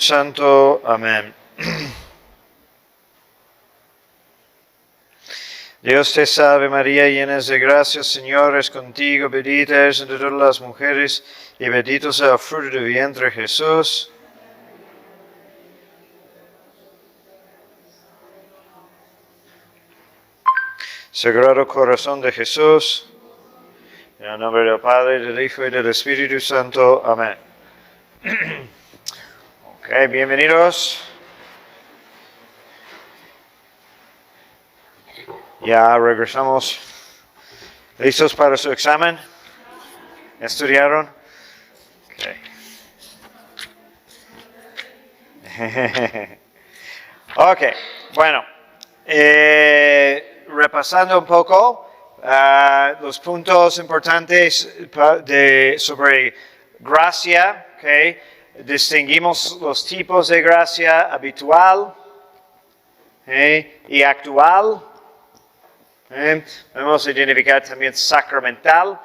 Santo. Amén. Dios te salve María, llena de gracia, Señor es contigo, bendita eres entre todas las mujeres, y bendito sea el fruto de tu vientre, Jesús. Sagrado Corazón de Jesús, en el nombre del Padre, del Hijo y del Espíritu Santo. Amén. Ok, bienvenidos. Ya regresamos. ¿Listos para su examen? ¿Estudiaron? Okay. Ok, bueno. Repasando un poco los puntos importantes sobre gracia. Okay. Distinguimos los tipos de gracia habitual y actual. Vamos a identificar también sacramental,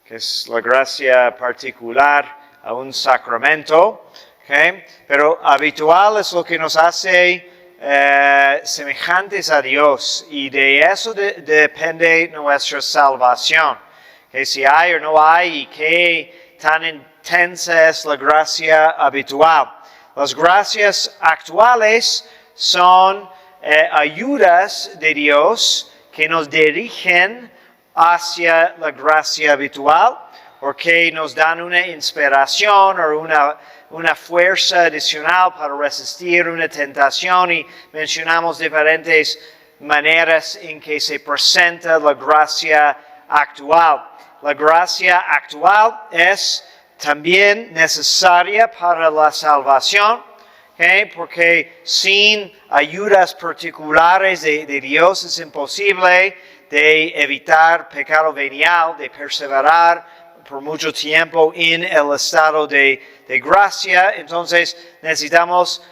que es la gracia particular a un sacramento. Pero habitual es lo que nos hace semejantes a Dios, y de eso depende nuestra salvación. Si hay o no hay, y qué tan intensa es la gracia habitual. Las gracias actuales son ayudas de Dios que nos dirigen hacia la gracia habitual, o que nos dan una inspiración o una fuerza adicional para resistir una tentación, y mencionamos diferentes maneras en que se presenta la gracia actual. La gracia actual es también necesaria para la salvación, porque sin ayudas particulares de Dios es imposible de evitar pecado venial, de perseverar por mucho tiempo en el estado de gracia. Entonces necesitamos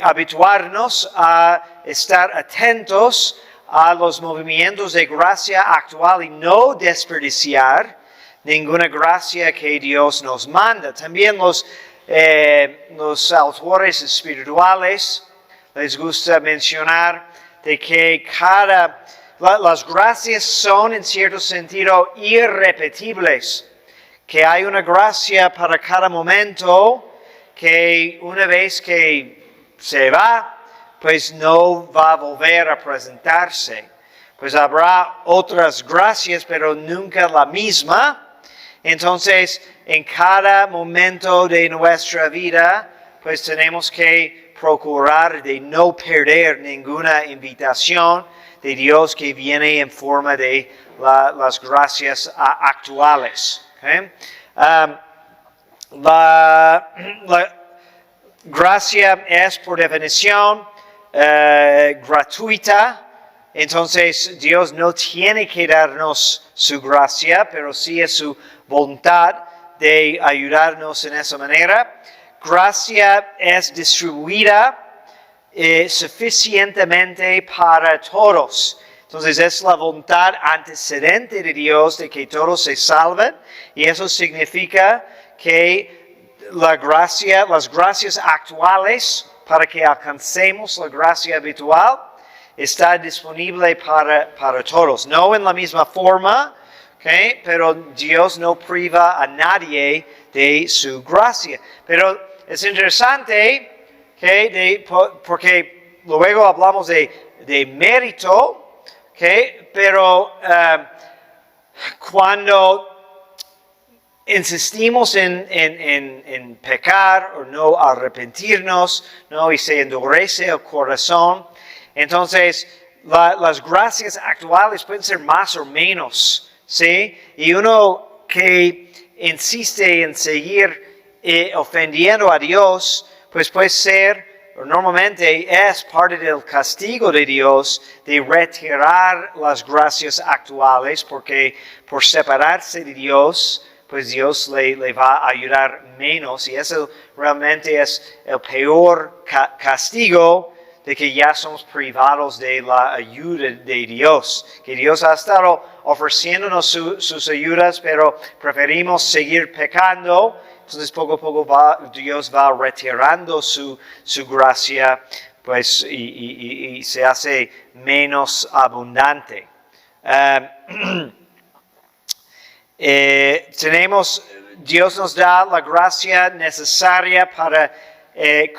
habituarnos a estar atentos a los movimientos de gracia actual y no desperdiciar ninguna gracia que Dios nos manda. También los autores espirituales les gusta mencionar de que las gracias son en cierto sentido irrepetibles, que hay una gracia para cada momento, que una vez que se va, pues no va a volver a presentarse. Pues habrá otras gracias, pero nunca la misma. Entonces, en cada momento de nuestra vida, pues tenemos que procurar de no perder ninguna invitación de Dios que viene en forma de las gracias actuales. La gracia es por definición gratuita. Entonces Dios no tiene que darnos su gracia, pero sí es su voluntad de ayudarnos en esa manera. Gracia es distribuida suficientemente para todos. Entonces es la voluntad antecedente de Dios de que todos se salven, y eso significa que las gracias actuales para que alcancemos la gracia habitual está disponible para todos. No en la misma forma, pero Dios no priva a nadie de su gracia. Pero es interesante, porque luego hablamos de mérito, pero cuando insistimos en pecar o no arrepentirnos, y se endurece el corazón, entonces las gracias actuales pueden ser más o menos, ¿sí? Y uno que insiste en seguir ofendiendo a Dios, pues puede ser, o normalmente es parte del castigo de Dios de retirar las gracias actuales, porque por separarse de Dios, pues Dios le va a ayudar menos, y eso realmente es el peor castigo, de que ya somos privados de la ayuda de Dios, que Dios ha estado ofreciéndonos sus ayudas, pero preferimos seguir pecando entonces poco a poco Dios va retirando su gracia, pues, y se hace menos abundante. Dios nos da la gracia necesaria para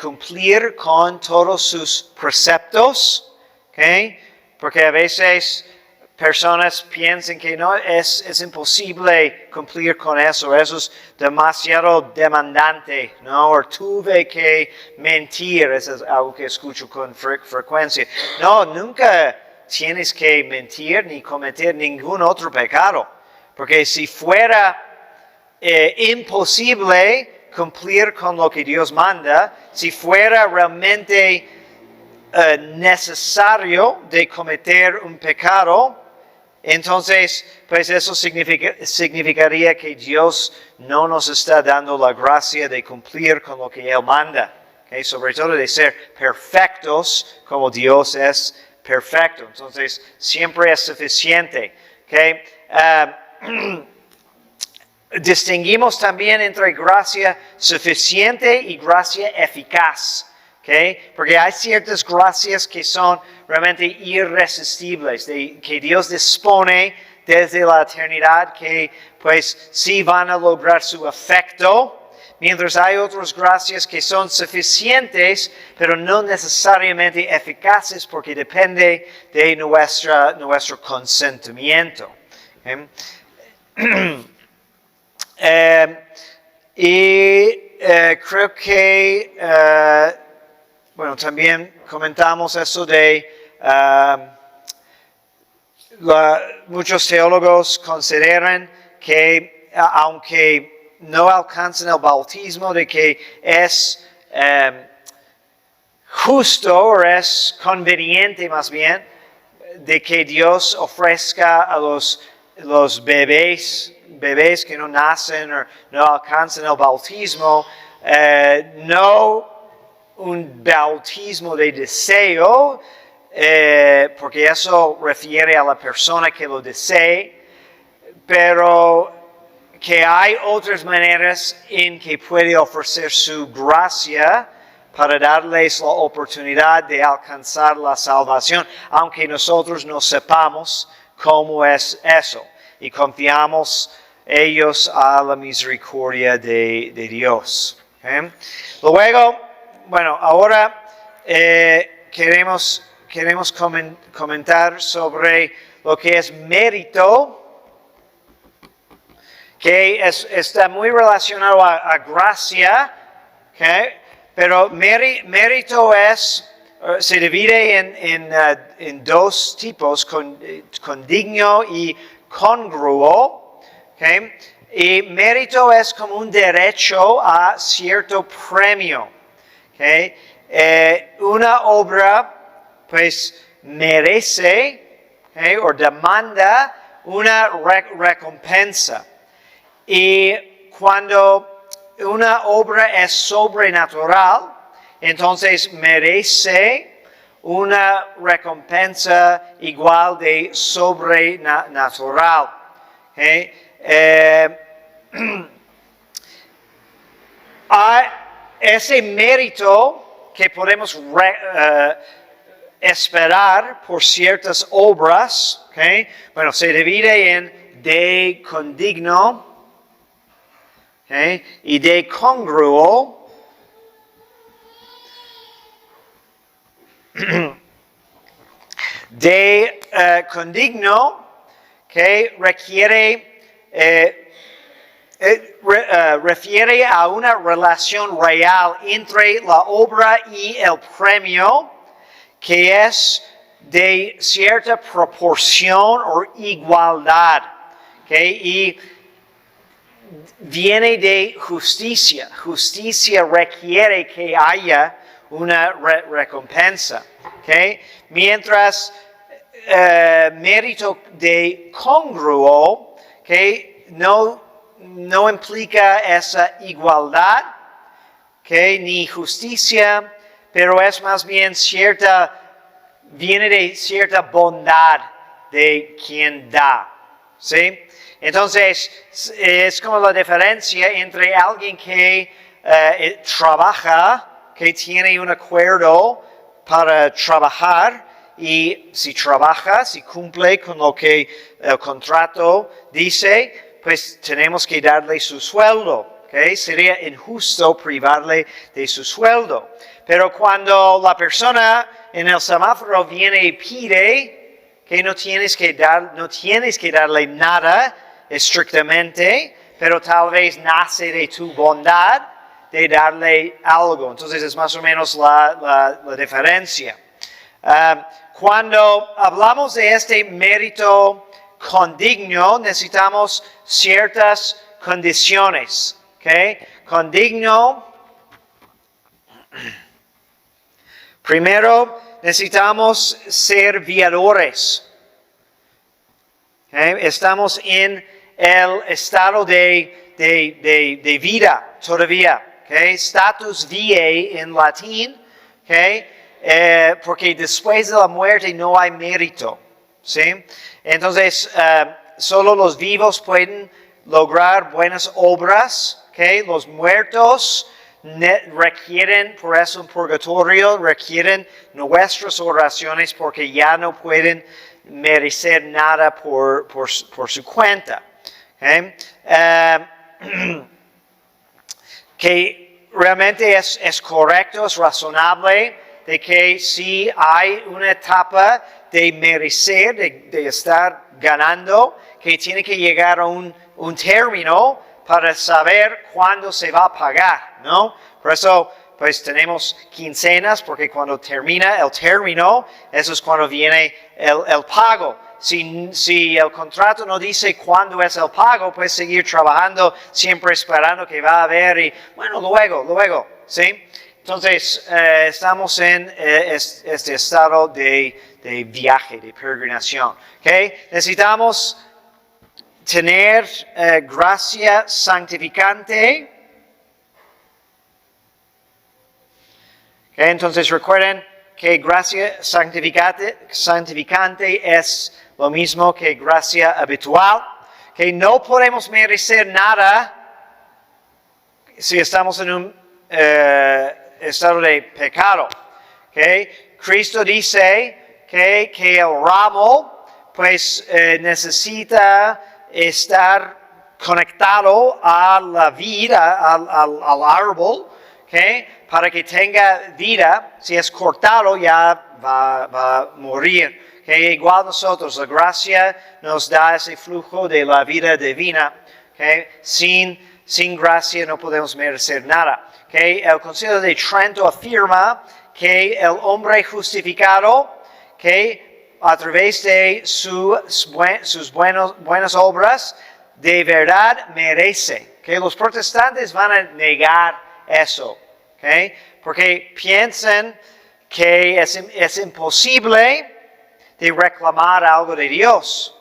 cumplir con todos sus preceptos, ¿okay? Porque a veces personas piensan que no es imposible cumplir con eso es demasiado demandante, ¿no? O tuve que mentir, eso es algo que escucho con frecuencia. No, nunca tienes que mentir ni cometer ningún otro pecado, porque si fuera imposible cumplir con lo que Dios manda, si fuera realmente necesario de cometer un pecado, entonces, pues eso significaría que Dios no nos está dando la gracia de cumplir con lo que Él manda. ¿Okay? Sobre todo de ser perfectos como Dios es perfecto. Entonces, siempre es suficiente. ¿Okay? Distinguimos también entre gracia suficiente y gracia eficaz. ¿Okay? Porque hay ciertas gracias que son realmente irresistibles, que Dios dispone desde la eternidad, que pues sí van a lograr su efecto, mientras hay otras gracias que son suficientes, pero no necesariamente eficaces porque depende de nuestro consentimiento. ¿Okay? Creo que bueno, también comentamos eso de muchos teólogos consideran que aunque no alcanzan el bautismo, de que es justo o es conveniente más bien de que Dios ofrezca a los bebés que no nacen o no alcanzan el bautismo, no un bautismo de deseo, porque eso refiere a la persona que lo desee, pero que hay otras maneras en que puede ofrecer su gracia para darles la oportunidad de alcanzar la salvación, aunque nosotros no sepamos cómo es eso, y confiamos ellos a la misericordia de Dios. ¿Okay? Luego, bueno, ahora queremos comentar sobre lo que es mérito, que está muy relacionado a gracia, ¿okay? Pero mérito se divide en dos tipos, condigno y congruo. ¿Okay? Y mérito es como un derecho a cierto premio. ¿Okay? Una obra pues merece, ¿okay? O demanda una recompensa. Y cuando una obra es sobrenatural, entonces merece una recompensa igual de sobrenatural. ¿Okay? Ese mérito que podemos esperar por ciertas obras, ¿okay? Bueno, se divide en de condigno, ¿okay? Y de congruo. De condigno, que refiere a una relación real entre la obra y el premio, que es de cierta proporción o igualdad, ¿okay? Y viene de justicia. Justicia requiere que haya una recompensa, ¿okay? Mientras mérito de congruo, ¿okay? No implica esa igualdad, ¿okay? Ni justicia, pero es más bien viene de cierta bondad de quien da, ¿sí? Entonces, es como la diferencia entre alguien que trabaja, que tiene un acuerdo para trabajar, y si trabaja, si cumple con lo que el contrato dice, pues tenemos que darle su sueldo. ¿Okay? Sería injusto privarle de su sueldo. Pero cuando la persona en el semáforo viene y pide que no tienes que darle nada estrictamente, pero tal vez nace de tu bondad de darle algo. Entonces es más o menos la diferencia. Cuando hablamos de este mérito condigno, necesitamos ciertas condiciones. ¿Okay? Condigno. Primero, necesitamos ser viadores. ¿Okay? Estamos en el estado de vida todavía. ¿Okay? Status viae en latín. ¿Okay? Porque después de la muerte no hay mérito. ¿Sí? Entonces, solo los vivos pueden lograr buenas obras. ¿Okay? Los muertos requieren, por eso en purgatorio, requieren nuestras oraciones porque ya no pueden merecer nada por su cuenta. ¿Okay? Que realmente es correcto, es razonable de que si hay una etapa de merecer, de estar ganando, que tiene que llegar a un término para saber cuándo se va a pagar, ¿no? Por eso, pues tenemos quincenas, porque cuando termina el término, eso es cuando viene el pago. Si el contrato no dice cuándo es el pago, puedes seguir trabajando, siempre esperando que va a haber, y bueno, luego, ¿sí? Entonces, estamos en este estado de viaje, de peregrinación, ¿ok? Necesitamos tener gracia santificante. Okay, entonces recuerden que gracia santificante es lo mismo que gracia habitual. Que no podemos merecer nada si estamos en un estado de pecado. Okay? Cristo dice que el ramo pues necesita estar conectado a la vida, al árbol, ¿okay? Para que tenga vida. Si es cortado ya va a morir. ¿Okay? Igual nosotros, la gracia nos da ese flujo de la vida divina. ¿Okay? Sin gracia no podemos merecer nada. ¿Okay? El Concilio de Trento afirma que el hombre justificado, que a través de sus buenas obras, de verdad merece. ¿Okay? Los protestantes van a negar eso. ¿Okay? Porque piensan que es imposible de reclamar algo de Dios.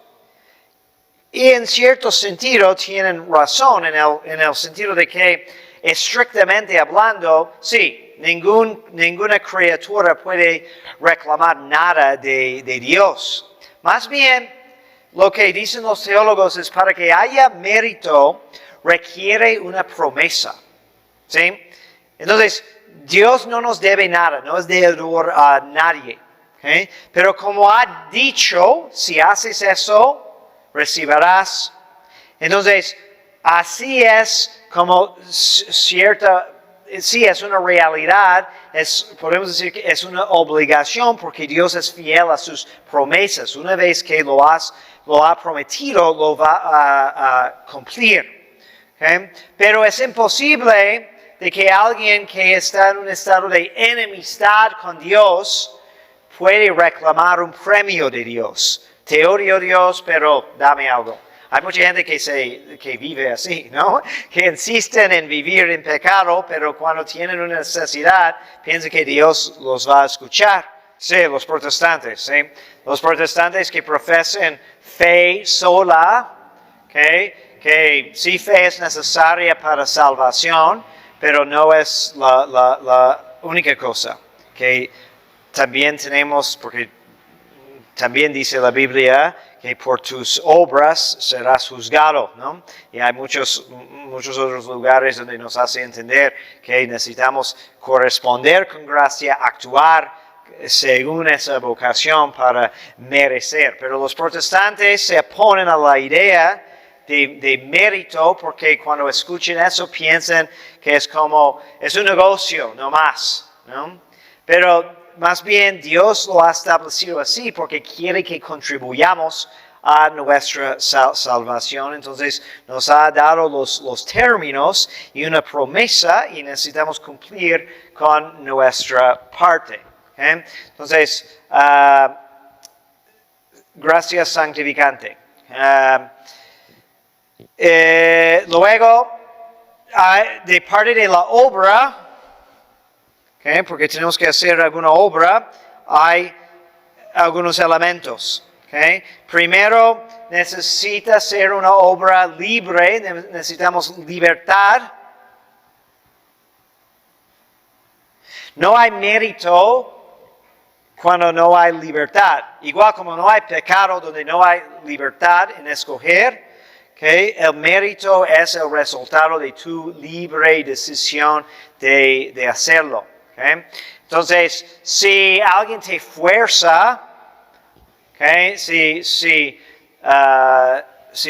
Y en cierto sentido tienen razón, en el sentido de que estrictamente hablando, sí, ninguna criatura puede reclamar nada de Dios. Más bien, lo que dicen los teólogos es para que haya mérito, requiere una promesa. ¿Sí? Entonces, Dios no nos debe nada, no es deudor a nadie. ¿Okay? Pero como ha dicho, si haces eso, recibirás. Entonces, así es como cierta, sí es una realidad, podemos decir que es una obligación porque Dios es fiel a sus promesas. Una vez que lo ha prometido, lo va a cumplir. ¿Okay? Pero es imposible de que alguien que está en un estado de enemistad con Dios puede reclamar un premio de Dios. Te odio Dios, pero dame algo. Hay mucha gente que vive así, ¿no? Que insisten en vivir en pecado, pero cuando tienen una necesidad, piensan que Dios los va a escuchar. Sí, los protestantes, ¿sí? Los protestantes que profesan fe sola, ¿okay? Que sí, fe es necesaria para salvación, pero no es la única cosa. Que también tenemos, porque también dice la Biblia que por tus obras serás juzgado, ¿no? Y hay muchos otros lugares donde nos hace entender que necesitamos corresponder con gracia, actuar según esa vocación para merecer. Pero los protestantes se oponen a la idea de mérito, porque cuando escuchen eso piensan que es un negocio, no más, ¿no? Pero más bien Dios lo ha establecido así porque quiere que contribuyamos a nuestra salvación. Entonces nos ha dado los términos y una promesa y necesitamos cumplir con nuestra parte. ¿Okay? Entonces, gracia santificante. Luego, de parte de la obra, okay, porque tenemos que hacer alguna obra, hay algunos elementos. Okay. Primero, necesita ser una obra libre, necesitamos libertad. No hay mérito cuando no hay libertad. Igual como no hay pecado donde no hay libertad en escoger, okay, el mérito es el resultado de tu libre decisión de hacerlo. Okay. Entonces, si alguien te fuerza, okay, si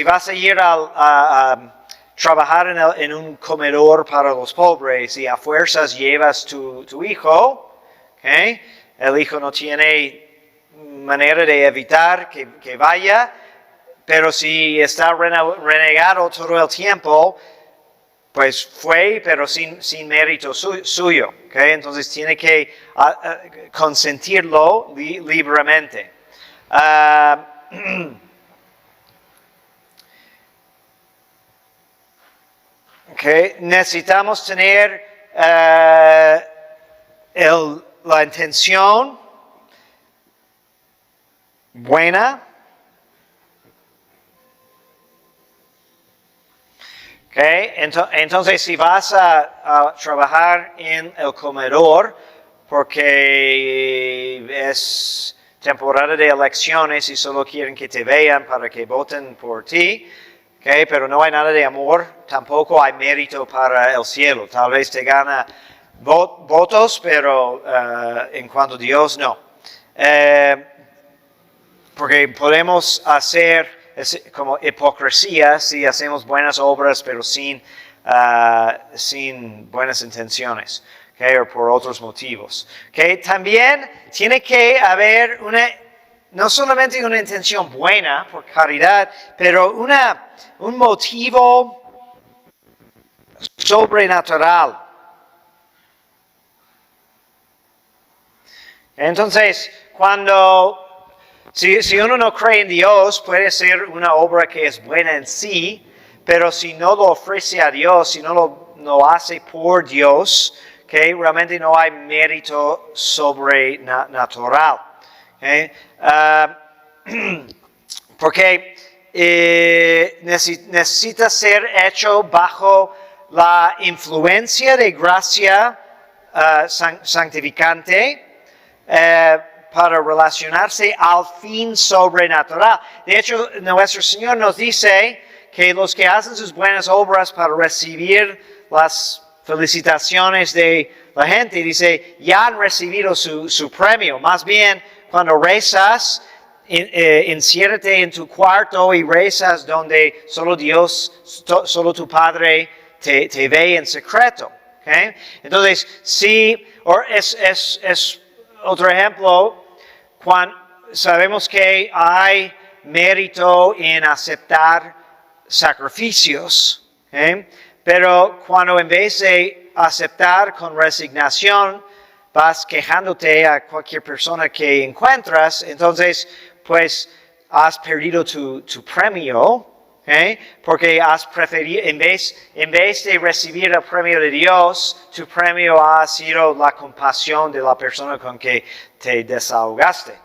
vas a ir a trabajar en un comedor para los pobres y a fuerzas llevas tu hijo, okay, el hijo no tiene manera de evitar que vaya, pero si está renegado todo el tiempo, pues fue, pero sin mérito suyo. Okay? Entonces tiene que consentirlo libremente. Okay. Necesitamos tener la intención buena. Okay. Entonces, si vas a trabajar en el comedor porque es temporada de elecciones y solo quieren que te vean para que voten por ti, okay, pero no hay nada de amor, tampoco hay mérito para el cielo. Tal vez te gana votos, pero en cuanto a Dios, no. Porque podemos hacer como hipocresía si hacemos buenas obras, pero sin buenas intenciones, okay, o por otros motivos. Okay. También tiene que haber no solamente una intención buena por caridad, pero un motivo sobrenatural. Entonces, si uno no cree en Dios, puede ser una obra que es buena en sí, pero si no lo ofrece a Dios, si no lo hace por Dios, okay, realmente no hay mérito sobrenatural. Okay. Porque necesita ser hecho bajo la influencia de gracia santificante, para relacionarse al fin sobrenatural. De hecho, nuestro Señor nos dice que los que hacen sus buenas obras para recibir las felicitaciones de la gente, dice, ya han recibido su premio. Más bien, cuando rezas, enciérrate en tu cuarto y rezas donde solo Dios, solo tu Padre te ve en secreto. ¿Okay? Entonces, sí, es otro ejemplo, cuando sabemos que hay mérito en aceptar sacrificios, ¿okay? Pero cuando en vez de aceptar con resignación, vas quejándote a cualquier persona que encuentras, entonces pues has perdido tu premio, ¿okay? Porque has preferido, en vez de recibir el premio de Dios, tu premio ha sido la compasión de la persona con que te desahogaste.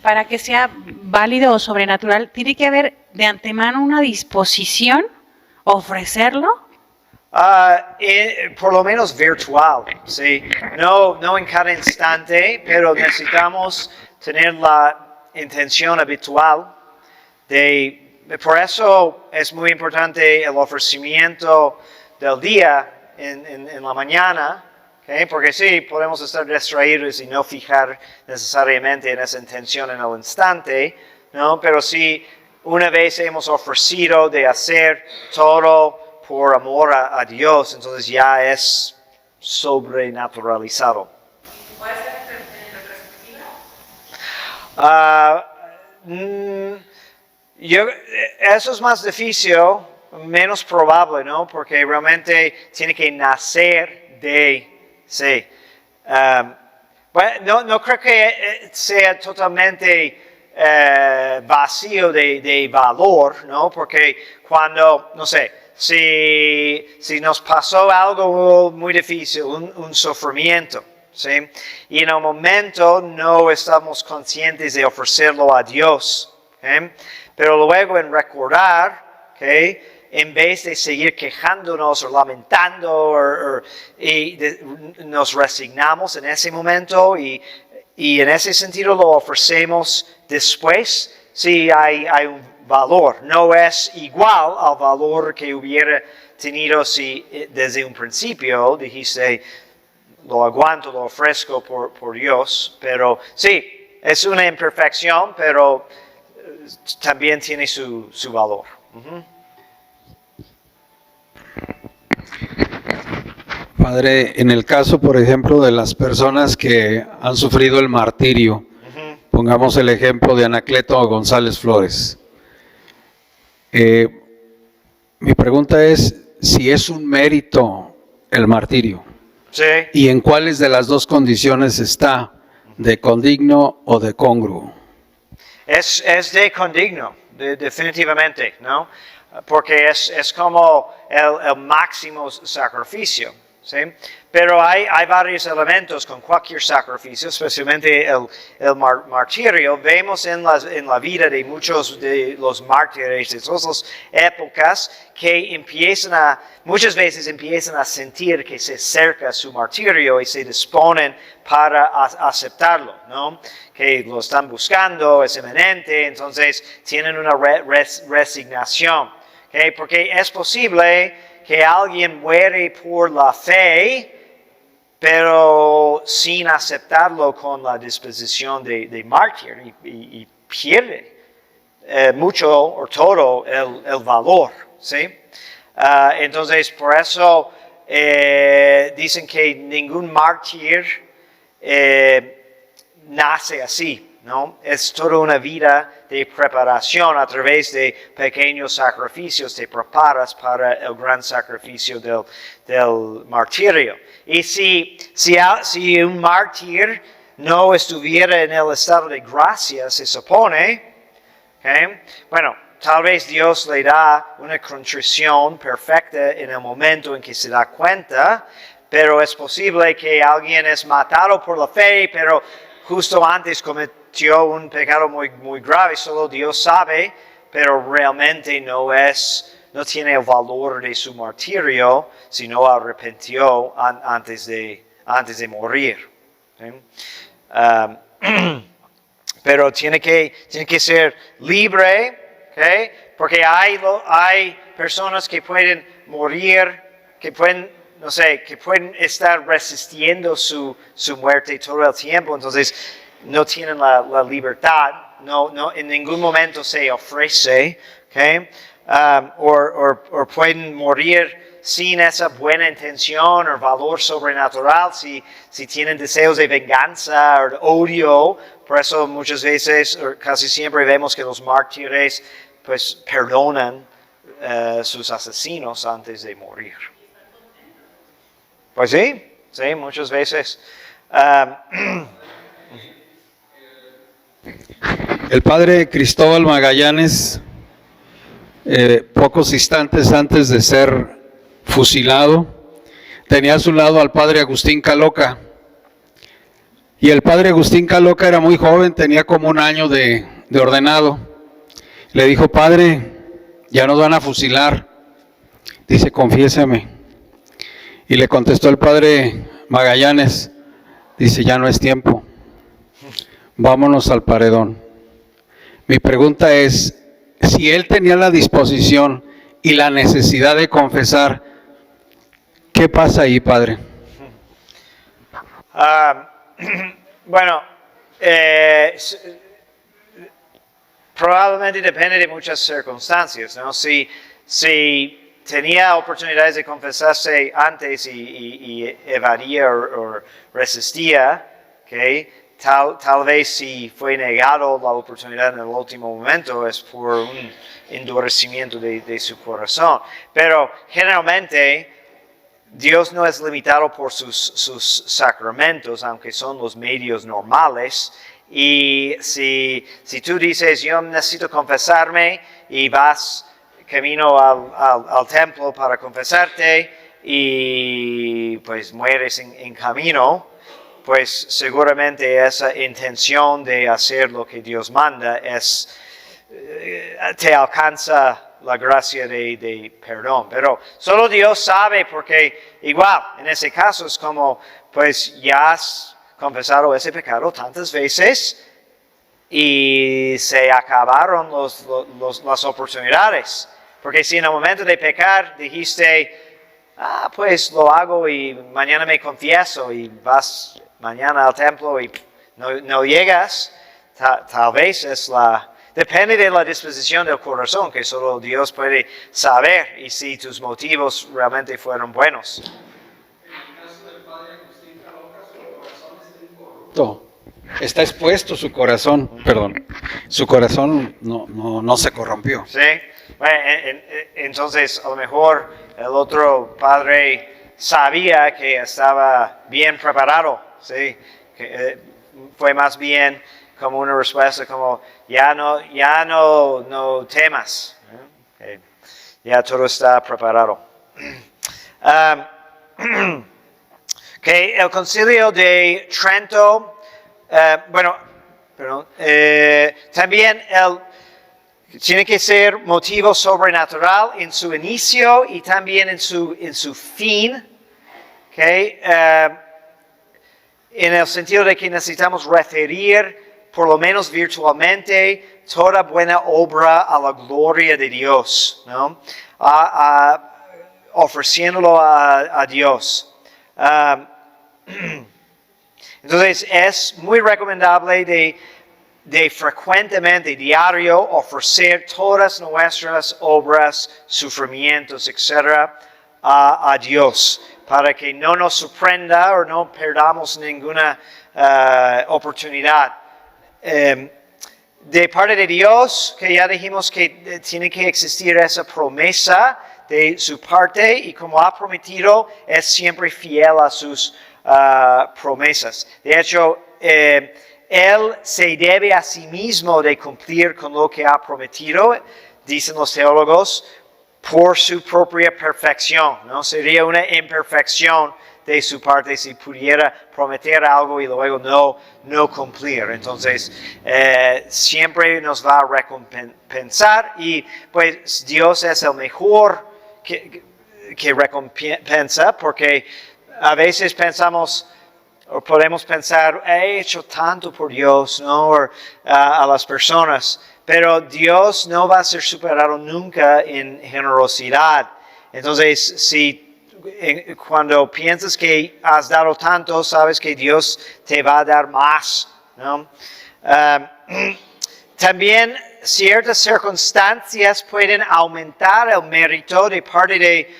Para que sea válido o sobrenatural, ¿tiene que haber de antemano una disposición a ofrecerlo? Por lo menos virtual, ¿sí? No en cada instante, pero necesitamos tener la intención habitual por eso es muy importante el ofrecimiento del día en la mañana, ¿okay? Porque sí, podemos estar distraídos y no fijar necesariamente en esa intención en el instante, ¿no? Pero si una vez hemos ofrecido de hacer todo por amor a Dios, entonces ya es sobrenaturalizado. ¿Puede ser en retrospectiva? Eso es más difícil, menos probable, ¿no? Porque realmente tiene que nacer de, sí. Bueno, no creo que sea totalmente vacío de valor, ¿no? Porque cuando, no sé, si nos pasó algo muy difícil, un sufrimiento, ¿sí? Y en el momento no estamos conscientes de ofrecerlo a Dios, ¿sí? Pero luego en recordar, ¿okay? En vez de seguir quejándonos o lamentando, nos resignamos en ese momento y en ese sentido lo ofrecemos después, sí hay un valor. No es igual al valor que hubiera tenido si desde un principio dijiste, lo aguanto, lo ofrezco por Dios, pero sí, es una imperfección, pero también tiene su valor. Uh-huh. Padre, en el caso, por ejemplo, de las personas que han sufrido el martirio, uh-huh. Pongamos el ejemplo de Anacleto González Flores. Mi pregunta es si es un mérito el martirio. Sí. ¿Y en cuáles de las dos condiciones está? ¿De condigno o de congruo? Es de condigno, definitivamente, ¿no? Porque es como el máximo sacrificio, ¿sí? Pero hay varios elementos con cualquier sacrificio, especialmente el martirio. Vemos en la vida de muchos de los mártires de todas las épocas que muchas veces empiezan a sentir que se acerca su martirio y se disponen para aceptarlo, ¿no? Que lo están buscando, es inminente, entonces tienen una resignación, ¿okay? Porque es posible que alguien muere por la fe, pero sin aceptarlo con la disposición de mártir y pierde mucho o todo el valor, ¿sí? Entonces, por eso dicen que ningún mártir nace así, ¿no? Es toda una vida de preparación a través de pequeños sacrificios, te preparas para el gran sacrificio del martirio. Y si un mártir no estuviera en el estado de gracia, se supone, ¿okay? Bueno, tal vez Dios le da una contrición perfecta en el momento en que se da cuenta, pero es posible que alguien es matado por la fe, pero justo antes cometió un pecado muy, muy grave, solo Dios sabe, pero realmente no tiene el valor de su martirio, sino arrepintió antes de morir. ¿Sí? Pero tiene que ser libre, ¿okay? Porque hay personas que pueden morir, que pueden estar resistiendo su muerte todo el tiempo, entonces no tienen la libertad, no en ningún momento se ofrece, ¿okay? O pueden morir sin esa buena intención o valor sobrenatural, si tienen deseos de venganza o de odio. Por eso muchas veces, o casi siempre vemos que los mártires pues perdonan sus asesinos antes de morir. Pues sí, muchas veces. El padre Cristóbal Magallanes, pocos instantes antes de ser fusilado, tenía a su lado al padre Agustín Caloca. Y el padre Agustín Caloca era muy joven, tenía como 1 año de ordenado. Le dijo: padre, ya nos van a fusilar. Dice: confiéseme. Y le contestó el padre Magallanes, dice, ya no es tiempo, vámonos al paredón. Mi pregunta es, si él tenía la disposición y la necesidad de confesar, ¿qué pasa ahí, padre? Bueno, probablemente depende de muchas circunstancias, ¿no? Si tenía oportunidades de confesarse antes y evadía o resistía, ¿okay? Tal vez si fue negado la oportunidad en el último momento es por un endurecimiento de su corazón. Pero generalmente Dios no es limitado por sus sacramentos, aunque son los medios normales. Y si tú dices, yo necesito confesarme y vas camino al templo para confesarte y pues mueres en camino, pues seguramente esa intención de hacer lo que Dios manda te alcanza la gracia de perdón. Pero solo Dios sabe, porque igual, en ese caso es como, pues ya has confesado ese pecado tantas veces y se acabaron las oportunidades. Porque si en el momento de pecar dijiste, pues lo hago y mañana me confieso y vas mañana al templo y no llegas, tal vez depende de la disposición del corazón, que solo Dios puede saber y si tus motivos realmente fueron buenos. En el caso del padre Agustín Caloca, su corazón está incorrupto. Está expuesto su corazón, su corazón no se corrompió. Sí, bueno, entonces a lo mejor el otro padre sabía que estaba bien preparado, sí, que fue más bien como una respuesta como ya no temas, ya todo está preparado. El Concilio de Trento, también tiene que ser motivo sobrenatural en su inicio y también en su fin. En el sentido de que necesitamos referir, por lo menos virtualmente, toda buena obra a la gloria de Dios, ¿no? Ofreciéndolo a Dios. Entonces es muy recomendable de frecuentemente, diario, ofrecer todas nuestras obras, sufrimientos, etc. a Dios, para que no nos sorprenda o no perdamos ninguna oportunidad. De parte de Dios, que ya dijimos que tiene que existir esa promesa de su parte y como ha prometido, es siempre fiel a sus promesas. De hecho, Él se debe a sí mismo de cumplir con lo que ha prometido, dicen los teólogos, por su propia perfección, ¿no? Sería una imperfección de su parte si pudiera prometer algo y luego no cumplir. Entonces, siempre nos va a recompensar y pues Dios es el mejor que recompensa, porque a veces pensamos o podemos pensar, he hecho tanto por Dios, ¿no? O a las personas, pero Dios no va a ser superado nunca en generosidad. Entonces, cuando piensas que has dado tanto, sabes que Dios te va a dar más, ¿no? También ciertas circunstancias pueden aumentar el mérito de parte de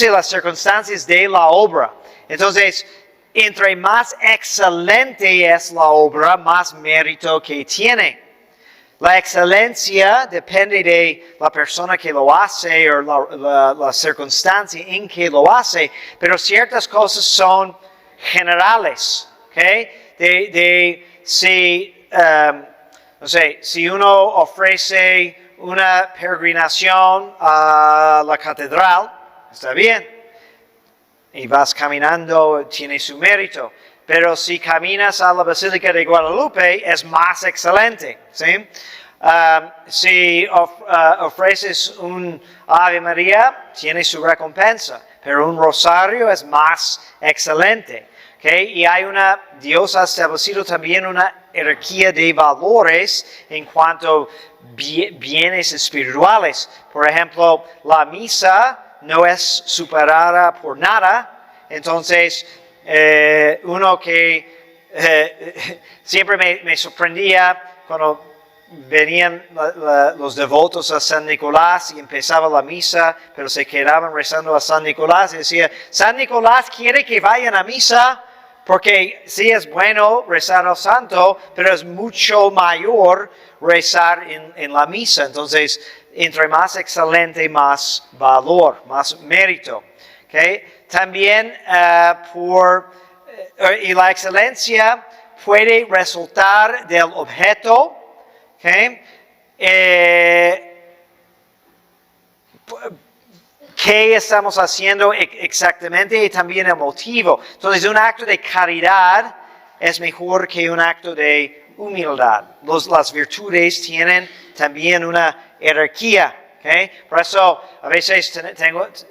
las circunstancias de la obra. Entonces, entre más excelente es la obra, más mérito que tiene. La excelencia depende de la persona que lo hace o la circunstancia en que lo hace, pero ciertas cosas son generales, ¿ok? Si uno ofrece una peregrinación a la catedral, está bien. Y vas caminando, tiene su mérito. Pero si caminas a la Basílica de Guadalupe, es más excelente, ¿sí? Si ofreces un Ave María, tiene su recompensa. pero un rosario es más excelente. ¿Okay? Y Dios ha establecido también una jerarquía de valores en cuanto a bienes espirituales. Por ejemplo, la misa no es superada por nada. Entonces, uno que siempre me sorprendía cuando venían los devotos a San Nicolás y empezaba la misa, pero se quedaban rezando a San Nicolás y decía, San Nicolás quiere que vayan a misa porque sí es bueno rezar al santo, pero es mucho mayor rezar en la misa. Entonces, entre más excelente, más valor, más mérito. ¿Okay? También y la excelencia puede resultar del objeto. ¿Okay? ¿Qué estamos haciendo exactamente? Y también el motivo. Entonces, un acto de caridad es mejor que un acto de humildad. Las virtudes tienen también una jerarquía. ¿Okay? Por eso, a veces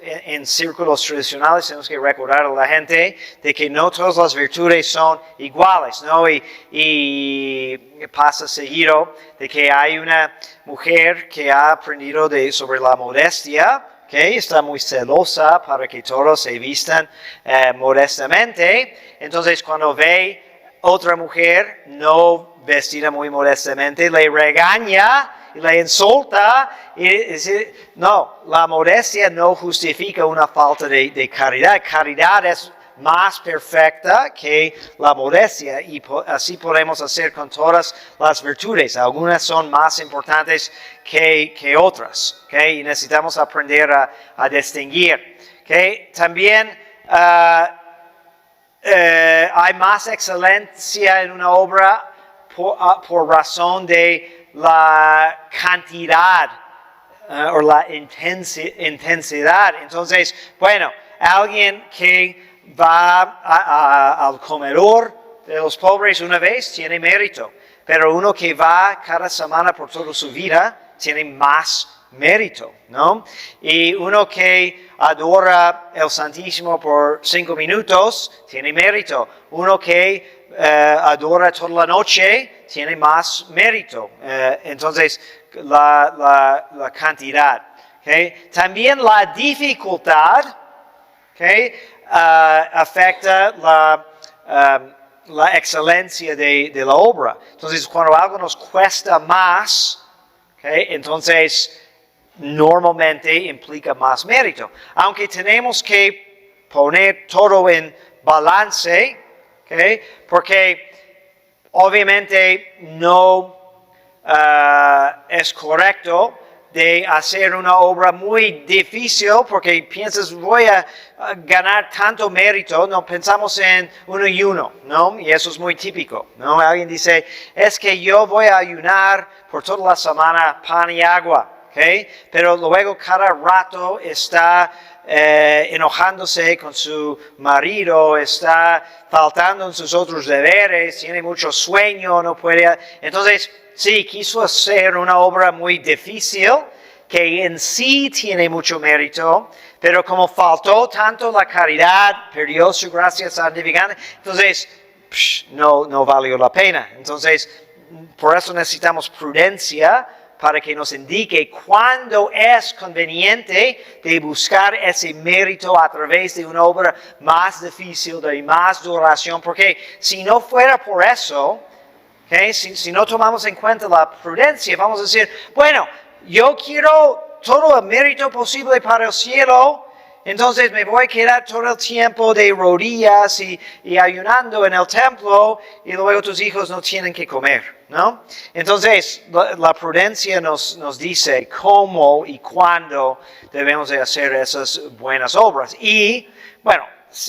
en círculos tradicionales tenemos que recordar a la gente de que no todas las virtudes son iguales, ¿no? Y pasa seguido de que hay una mujer que ha aprendido sobre la modestia, ¿okay? Está muy celosa para que todos se vistan modestamente. Entonces, cuando ve otra mujer no vestida muy modestamente, le regaña y le insulta. Y dice, no, la modestia no justifica una falta de caridad. Caridad es más perfecta que la modestia y así podemos hacer con todas las virtudes. Algunas son más importantes que otras, ¿okay? Y necesitamos aprender a distinguir. ¿Okay? También hay más excelencia en una obra por razón de la cantidad o la intensidad. Entonces, bueno, alguien que va al comedor de los pobres una vez tiene mérito, pero uno que va cada semana por toda su vida tiene más mérito, ¿no? Y uno que adora el Santísimo por 5 minutos tiene mérito. Uno que adora toda la noche tiene más mérito. Entonces, la cantidad. ¿Okay? También la dificultad, ¿okay? Afecta la excelencia de la obra. Entonces, cuando algo nos cuesta más, ¿okay? Entonces normalmente implica más mérito. Aunque tenemos que poner todo en balance, ¿okay? Porque obviamente no es correcto de hacer una obra muy difícil porque piensas voy a ganar tanto mérito. No, pensamos en un ayuno, ¿no? Y eso es muy típico, ¿no? Alguien dice, es que yo voy a ayunar por toda la semana pan y agua, ¿okay? Pero luego cada rato está enojándose con su marido, está faltando en sus otros deberes, tiene mucho sueño, no puede. Entonces, sí, quiso hacer una obra muy difícil que en sí tiene mucho mérito, pero como faltó tanto la caridad, perdió su gracia santificante, entonces no valió la pena. Entonces, por eso necesitamos prudencia para que nos indique cuándo es conveniente de buscar ese mérito a través de una obra más difícil, de más duración, porque si no fuera por eso, ¿okay? Si no tomamos en cuenta la prudencia, vamos a decir, bueno, yo quiero todo el mérito posible para el cielo, entonces me voy a quedar todo el tiempo de rodillas y ayunando en el templo y luego tus hijos no tienen que comer, ¿no? Entonces, la prudencia nos dice cómo y cuándo debemos de hacer esas buenas obras. Y, bueno,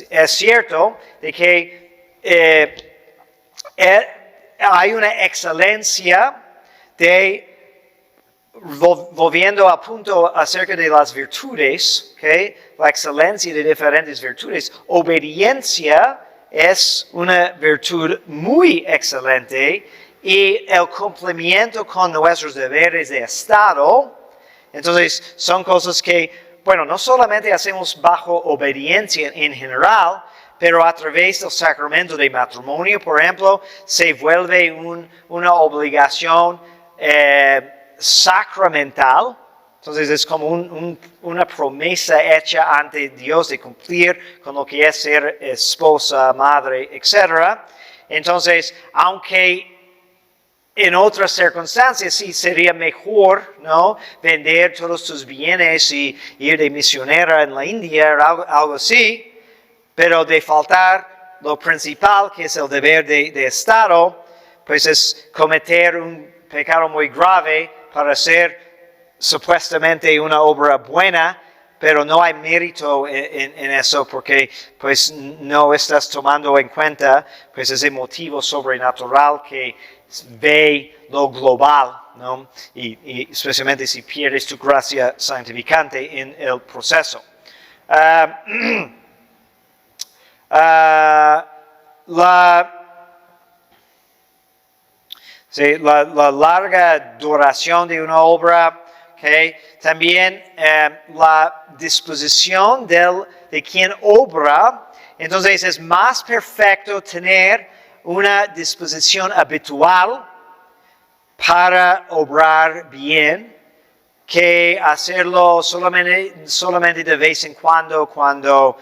es cierto de que hay una excelencia de, volviendo al punto acerca de las virtudes, ¿okay? La excelencia de diferentes virtudes. Obediencia es una virtud muy excelente y el cumplimiento con nuestros deberes de Estado, entonces son cosas que bueno, no solamente hacemos bajo obediencia en general, pero a través del sacramento de matrimonio, por ejemplo, se vuelve una obligación sacramental. Entonces es como una promesa hecha ante Dios de cumplir con lo que es ser esposa, madre, etc. Entonces, aunque en otras circunstancias sí sería mejor, ¿no?, vender todos tus bienes y ir de misionera en la India, algo así, pero de faltar lo principal, que es el deber de Estado, pues es cometer un pecado muy grave para hacer supuestamente una obra buena, pero no hay mérito en eso porque pues no estás tomando en cuenta pues ese motivo sobrenatural que ve lo global, ¿no? Y especialmente si pierdes tu gracia santificante en el proceso. La larga duración de una obra, okay. También la disposición de quien obra. Entonces es más perfecto tener una disposición habitual para obrar bien que hacerlo solamente de vez en cuando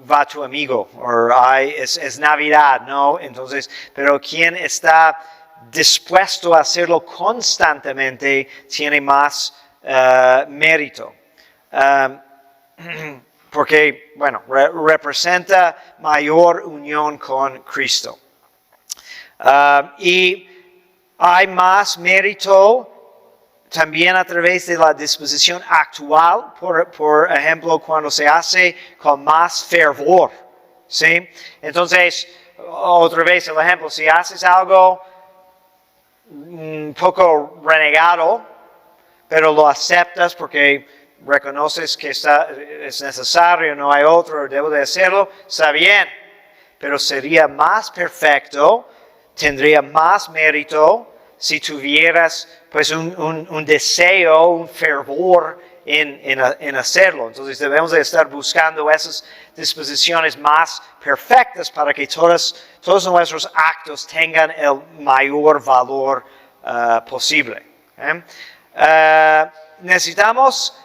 va tu amigo o es Navidad, ¿no? Entonces, pero quien está dispuesto a hacerlo constantemente tiene más mérito. Porque, bueno, representa mayor unión con Cristo. Y hay más mérito también a través de la disposición actual, por ejemplo, cuando se hace con más fervor, ¿sí? Entonces, otra vez el ejemplo, si haces algo un poco renegado, pero lo aceptas porque reconoces que es necesario, no hay otro, debo de hacerlo, está bien, pero sería más perfecto, tendría más mérito si tuvieras pues un deseo, un fervor en hacerlo. Entonces debemos de estar buscando esas disposiciones más perfectas para que todos nuestros actos tengan el mayor valor posible. Necesitamos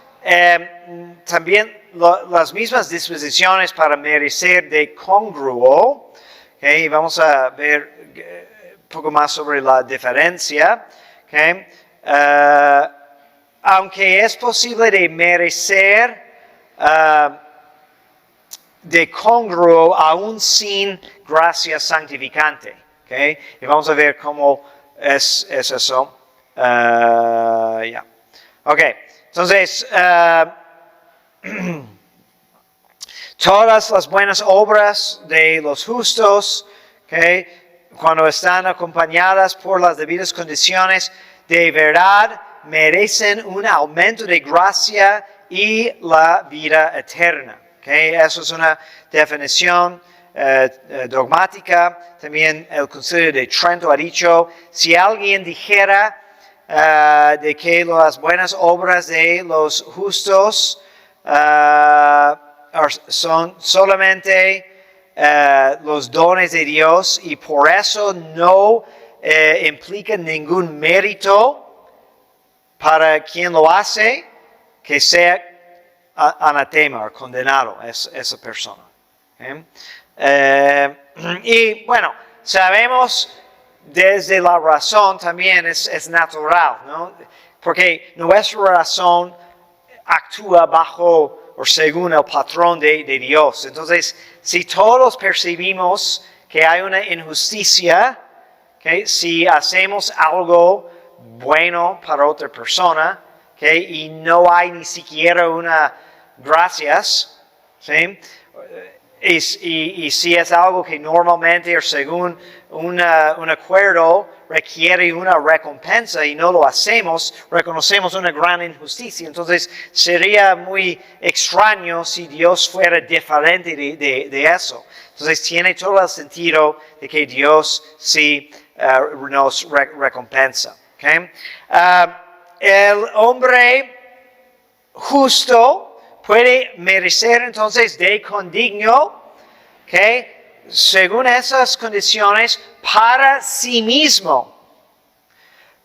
también las mismas disposiciones para merecer de congruo. Okay, vamos a ver un poco más sobre la diferencia. Okay. Aunque es posible de merecer de congruo aún sin gracia santificante. Okay. Y vamos a ver cómo es eso. Ok, entonces todas las buenas obras de los justos, okay, cuando están acompañadas por las debidas condiciones, de verdad merecen un aumento de gracia y la vida eterna. Okay, eso es una definición dogmática. También el Concilio de Trento ha dicho, si alguien dijera de que las buenas obras de los justos son solamente los dones de Dios y por eso no implican ningún mérito para quien lo hace, que sea anatema o condenado esa persona. ¿Okay? Y bueno, sabemos desde la razón también es natural, ¿no? Porque nuestra razón actúa bajo o según el patrón de Dios. Entonces, si todos percibimos que hay una injusticia, ¿okay? Si hacemos algo bueno para otra persona, ¿okay? Y no hay ni siquiera una gracias, ¿sí? Y si es algo que normalmente o según un acuerdo requiere una recompensa y no lo hacemos, reconocemos una gran injusticia. Entonces sería muy extraño si Dios fuera diferente de eso. Entonces tiene todo el sentido de que Dios sí nos recompensa. ¿Okay? El hombre justo puede merecer entonces de condigno, ¿okay? Según esas condiciones, para sí mismo.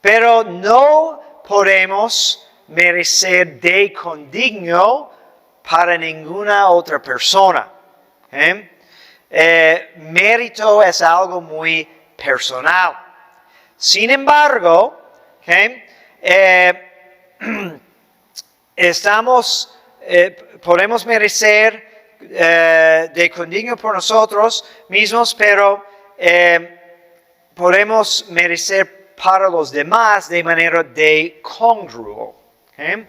Pero no podemos merecer de condigno para ninguna otra persona. ¿Okay? Mérito es algo muy personal. Sin embargo, ¿okay? Podemos merecer de condigno por nosotros mismos, pero podemos merecer para los demás de manera de congruo. ¿Okay?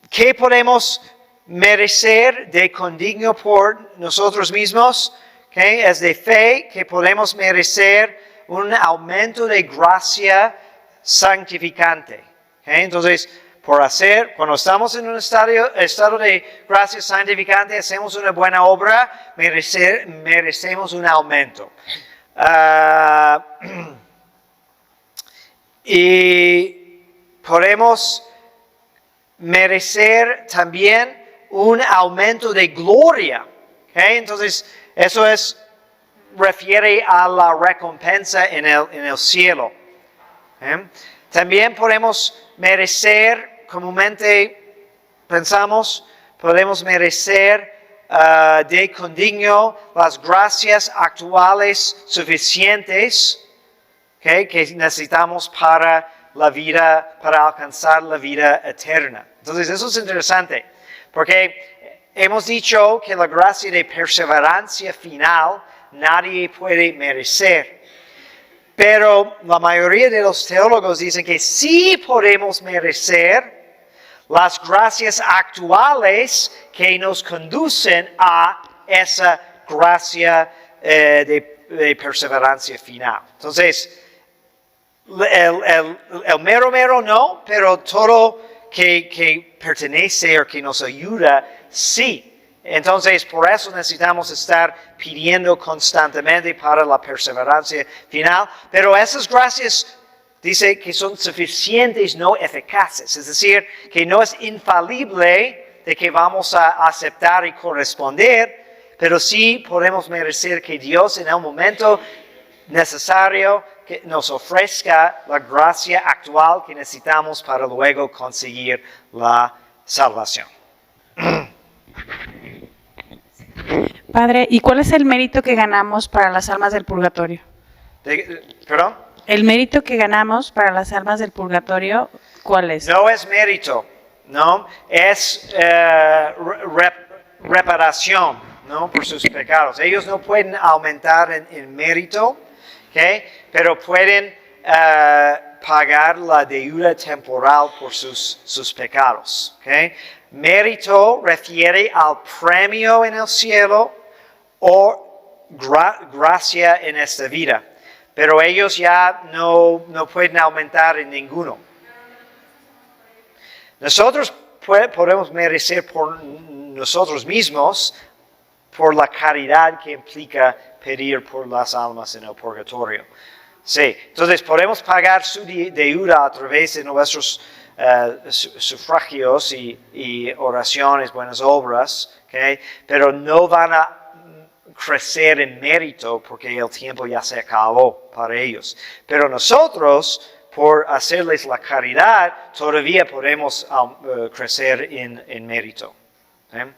¿Qué podemos merecer de condigno por nosotros mismos? ¿Okay? Es de fe que podemos merecer un aumento de gracia santificante. ¿Okay? Entonces, cuando estamos en un estado de gracia santificante, hacemos una buena obra, merecemos un aumento. Y podemos merecer también un aumento de gloria. ¿Okay? Entonces, eso refiere a la recompensa en el cielo. ¿Okay? También podemos merecer, comúnmente pensamos, podemos merecer de condigno las gracias actuales suficientes, ¿okay? Que necesitamos para la vida, para alcanzar la vida eterna. Entonces, eso es interesante, porque hemos dicho que la gracia de perseverancia final nadie puede merecer. Pero la mayoría de los teólogos dicen que sí podemos merecer las gracias actuales que nos conducen a esa gracia de perseverancia final. Entonces, el mero no, pero todo que pertenece o que nos ayuda, sí. Entonces, por eso necesitamos estar pidiendo constantemente para la perseverancia final. Pero esas gracias, dice que son suficientes, no eficaces. Es decir, que no es infalible de que vamos a aceptar y corresponder, pero sí podemos merecer que Dios en el momento necesario que nos ofrezca la gracia actual que necesitamos para luego conseguir la salvación. Padre, ¿y cuál es el mérito que ganamos para las almas del purgatorio? ¿Perdón? El mérito que ganamos para las almas del purgatorio, ¿cuál es? No es mérito, ¿no? Es reparación, ¿no? Por sus pecados. Ellos no pueden aumentar en mérito, ¿okay? Pero pueden pagar la deuda temporal por sus pecados, ¿okay? Mérito refiere al premio en el cielo o gracia en esta vida. Pero ellos ya no pueden aumentar en ninguno. Nosotros podemos merecer por nosotros mismos por la caridad que implica pedir por las almas en el purgatorio. Sí, entonces podemos pagar su deuda a través de nuestros sufragios y oraciones, buenas obras, ¿okay? Pero no van a crecer en mérito porque el tiempo ya se acabó para ellos. Pero nosotros, por hacerles la caridad, todavía podemos crecer en mérito. ¿Okay?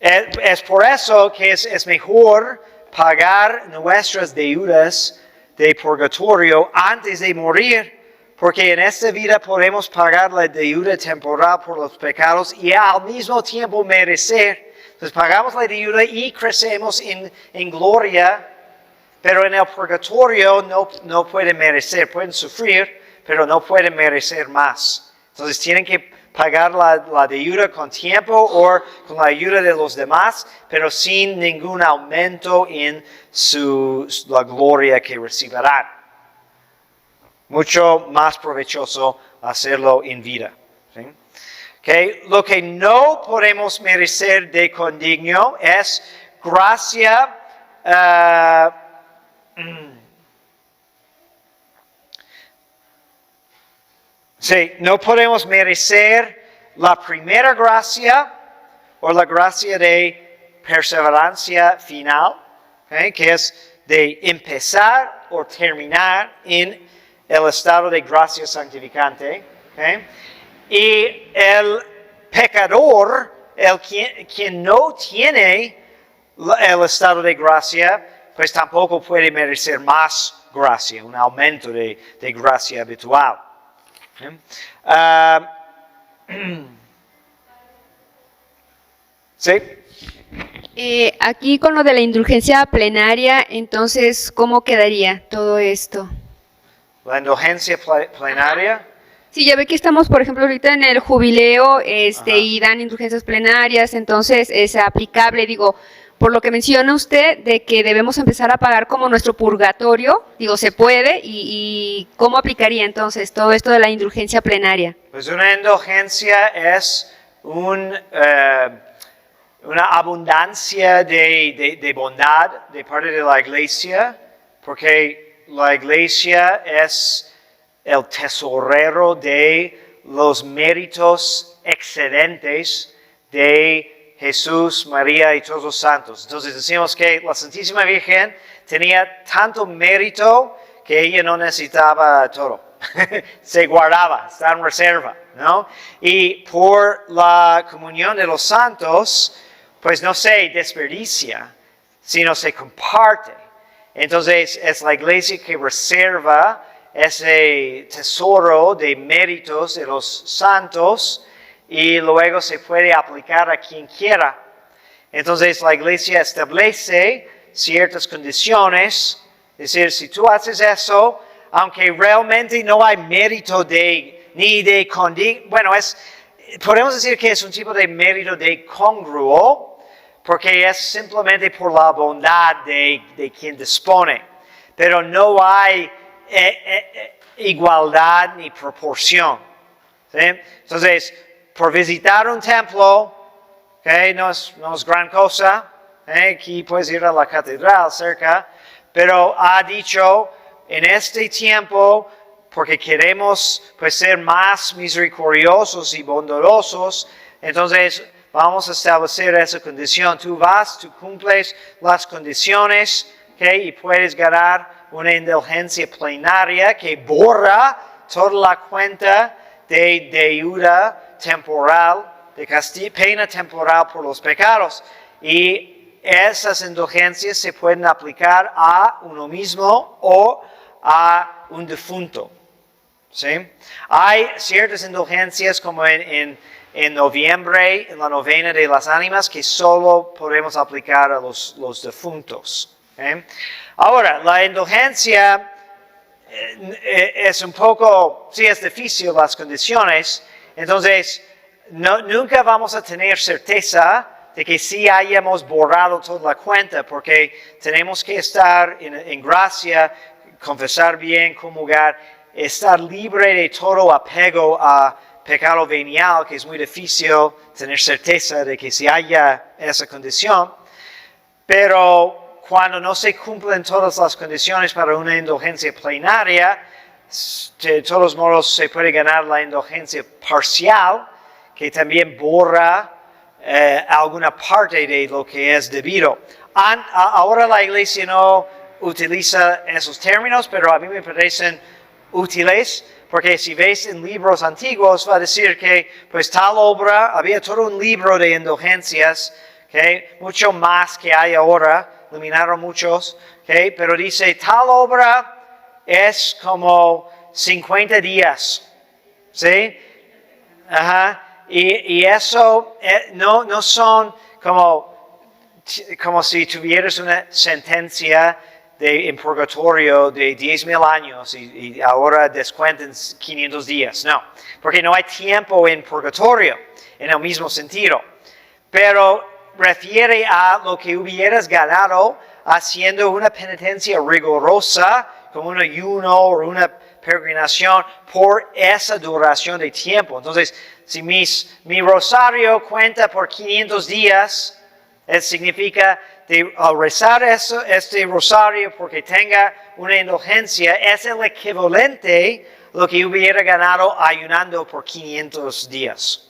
Es por eso que es mejor pagar nuestras deudas de purgatorio antes de morir, porque en esta vida podemos pagar la deuda temporal por los pecados y al mismo tiempo merecer. Entonces pagamos la deuda y crecemos en gloria, pero en el purgatorio no pueden merecer, pueden sufrir, pero no pueden merecer más. Entonces tienen que pagar la deuda con tiempo o con la ayuda de los demás, pero sin ningún aumento en la gloria que recibirán. Mucho más provechoso hacerlo en vida. ¿Sí? Okay. Lo que no podemos merecer de condigno es gracia Sí, no podemos merecer la primera gracia o la gracia de perseverancia final, ¿okay? Que es de empezar o terminar en el estado de gracia santificante. ¿Okay? Y el pecador, quien no tiene el estado de gracia, pues tampoco puede merecer más gracia, un aumento de gracia habitual. ¿Okay? Sí. Aquí con lo de la indulgencia plenaria, entonces, ¿cómo quedaría todo esto? La indulgencia plenaria. Sí, ya ve que estamos, por ejemplo, ahorita en el jubileo y dan indulgencias plenarias, entonces es aplicable, digo, por lo que menciona usted, de que debemos empezar a pagar como nuestro purgatorio, digo, se puede, y ¿cómo aplicaría entonces todo esto de la indulgencia plenaria? Pues una indulgencia es una abundancia de bondad de parte de la iglesia, porque la iglesia es el tesorero de los méritos excedentes de Jesús, María y todos los santos. Entonces decimos que la Santísima Virgen tenía tanto mérito que ella no necesitaba todo. Se guardaba, está en reserva, ¿no? Y por la comunión de los santos, pues no se desperdicia, sino se comparte. Entonces es la iglesia que reserva ese tesoro de méritos de los santos y luego se puede aplicar a quien quiera. Entonces la iglesia establece ciertas condiciones, es decir, si tú haces eso, aunque realmente no hay mérito ni de bueno, podemos decir que es un tipo de mérito de congruo, porque es simplemente por la bondad de quien dispone, pero no hay igualdad ni proporción. ¿Sí? Entonces, por visitar un templo, ¿okay? no es gran cosa, aquí puedes ir a la catedral cerca, pero ha dicho, en este tiempo, porque queremos pues, ser más misericordiosos y bondadosos, entonces vamos a establecer esa condición. Tú vas, tú cumples las condiciones, ¿okay? Y puedes ganar una indulgencia plenaria que borra toda la cuenta de deuda temporal, de pena temporal por los pecados. Y esas indulgencias se pueden aplicar a uno mismo o a un difunto. ¿Sí? Hay ciertas indulgencias como en noviembre, en la novena de las ánimas, que solo podemos aplicar a los difuntos. ¿Okay? Ahora, la indulgencia es un poco, sí es difícil las condiciones, entonces nunca vamos a tener certeza de que sí hayamos borrado toda la cuenta, porque tenemos que estar en gracia, confesar bien, comulgar, estar libre de todo apego a pecado venial, que es muy difícil tener certeza de que sí haya esa condición, pero cuando no se cumplen todas las condiciones para una indulgencia plenaria, de todos modos se puede ganar la indulgencia parcial, que también borra alguna parte de lo que es debido. Ahora la iglesia no utiliza esos términos, pero a mí me parecen útiles, porque si ves en libros antiguos va a decir que pues tal obra, había todo un libro de indulgencias, ¿okay? Mucho más que hay ahora, eliminaron muchos, ¿okay? Pero dice tal obra es como 50 días, ¿sí? Ajá. Y eso no son como si tuvieras una sentencia en purgatorio de 10,000 años y ahora descuenten 500 días. No, porque no hay tiempo en purgatorio en el mismo sentido. Pero refiere a lo que hubieras ganado haciendo una penitencia rigurosa, como un ayuno o una peregrinación por esa duración de tiempo. Entonces, si mi rosario cuenta por 500 días, significa al rezar este rosario porque tenga una indulgencia, es el equivalente lo que hubiera ganado ayunando por 500 días.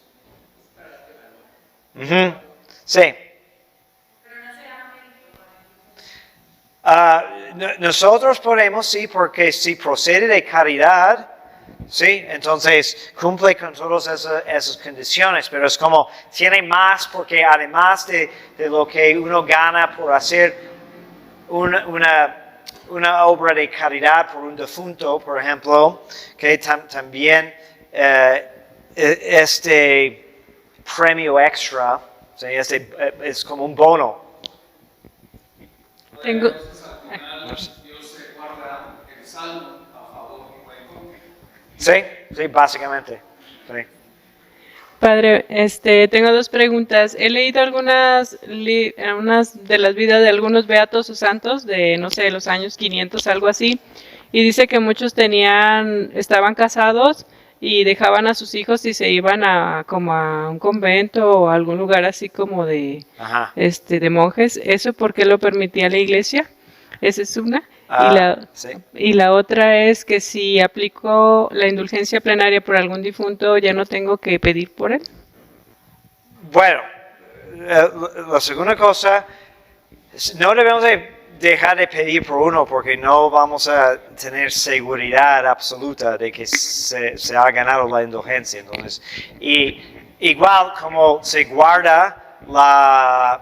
Ujú. Sí. Nosotros podemos, sí, porque si procede de caridad, sí, entonces cumple con todas esas condiciones, pero es como tiene más porque además de lo que uno gana por hacer una obra de caridad por un defunto, por ejemplo, que también este premio extra, ¿sí? Es como un bono. Tengo, Sí, sí, básicamente. Sí. Padre, tengo dos preguntas. He leído algunas de las vidas de algunos beatos o santos de, no sé, los años 500, algo así, y dice que muchos estaban casados y dejaban a sus hijos y se iban como a un convento o a algún lugar así como Ajá. de monjes. ¿Eso por qué lo permitía la iglesia? Esa es una. Sí. Y la otra es que si aplico la indulgencia plenaria por algún difunto, ya no tengo que pedir por él. Bueno, la segunda cosa, no debemos de dejar de pedir por uno porque no vamos a tener seguridad absoluta de que se ha ganado la indulgencia. Entonces, y igual como se guarda la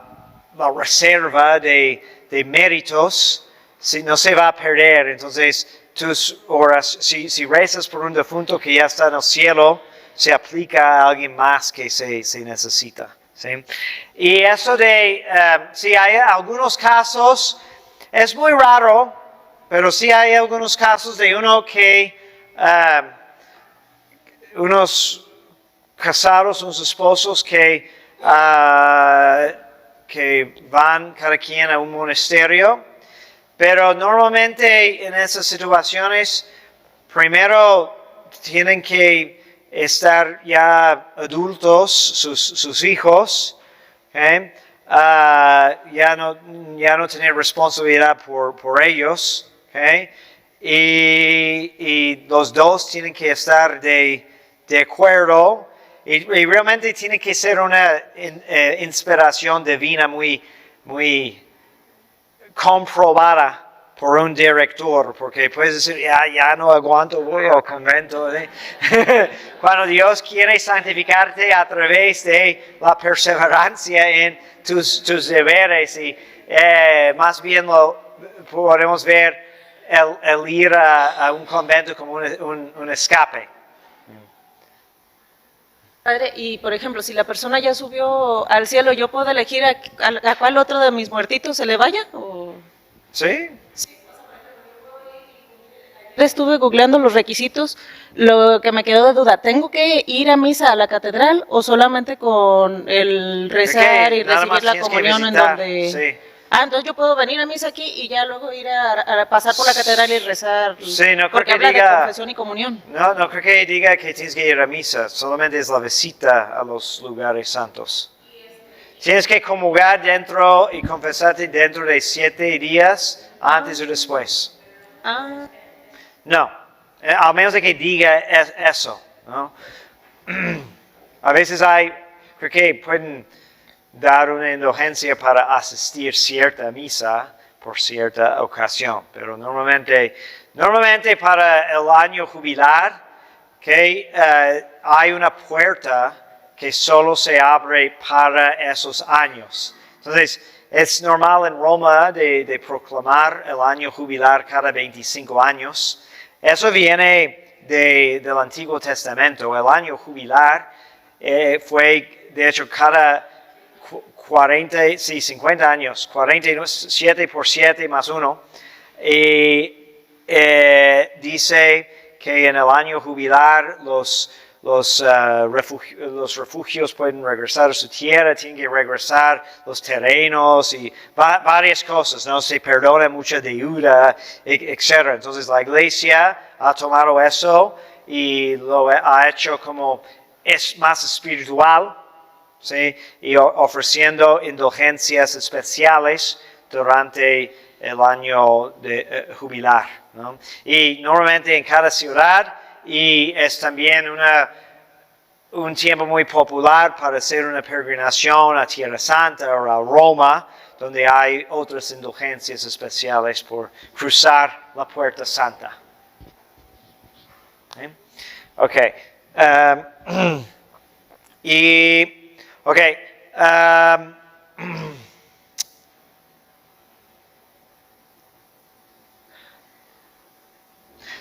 reserva de méritos, si no se va a perder. Entonces, tus horas, si rezas por un difunto que ya está en el cielo, se aplica a alguien más que se necesita. ¿Sí? Y eso si hay algunos casos, es muy raro, pero sí hay algunos casos de unos casados, unos esposos que van cada quien a un monasterio. Pero normalmente en esas situaciones, primero tienen que estar ya adultos, sus hijos, ¿okay? Ya no tener responsabilidad por ellos, ¿okay? Y los dos tienen que estar de acuerdo, y realmente tiene que ser una inspiración divina muy comprobada por un director, porque puedes decir, ya no aguanto, voy al convento. ¿Eh? Cuando Dios quiere santificarte a través de la perseverancia en tus deberes, y más bien podemos ver el ir a un convento como un escape. Padre, y por ejemplo, si la persona ya subió al cielo, ¿yo puedo elegir a cuál otro de mis muertitos se le vaya? ¿O? ¿Sí? Estuve googleando los requisitos, lo que me quedó de duda, ¿tengo que ir a misa a la catedral o solamente con el rezar y nada más recibir la tienes que comunión en visitar, donde... sí. Entonces yo puedo venir a misa aquí y ya luego ir a pasar por la catedral y rezar, Sí, no creo porque que habla diga- de confesión y comunión. No creo que diga que tienes que ir a misa, solamente es la visita a los lugares santos. Tienes que comulgar dentro y confesarte dentro de 7 días, antes o después. Ah, No, al menos de que diga eso, ¿no? A veces creo que pueden dar una indulgencia para asistir cierta misa por cierta ocasión, pero normalmente para el año jubilar, que hay una puerta que solo se abre para esos años. Entonces, es normal en Roma de proclamar el año jubilar cada 25 años. Eso viene del Antiguo Testamento. El año jubilar fue, de hecho, cada 50 años, 47 por 7 más 1. Y dice que en el año jubilar los refugios pueden regresar a su tierra, tienen que regresar los terrenos y varias cosas, ¿no? Se perdona mucha deuda, etc. Entonces la iglesia ha tomado eso y lo ha hecho como es más espiritual, ¿sí? Y ofreciendo indulgencias especiales durante el año de jubilar, ¿no? Y normalmente en cada ciudad y es también un tiempo muy popular para hacer una peregrinación a Tierra Santa o a Roma, donde hay otras indulgencias especiales por cruzar la Puerta Santa. Ok.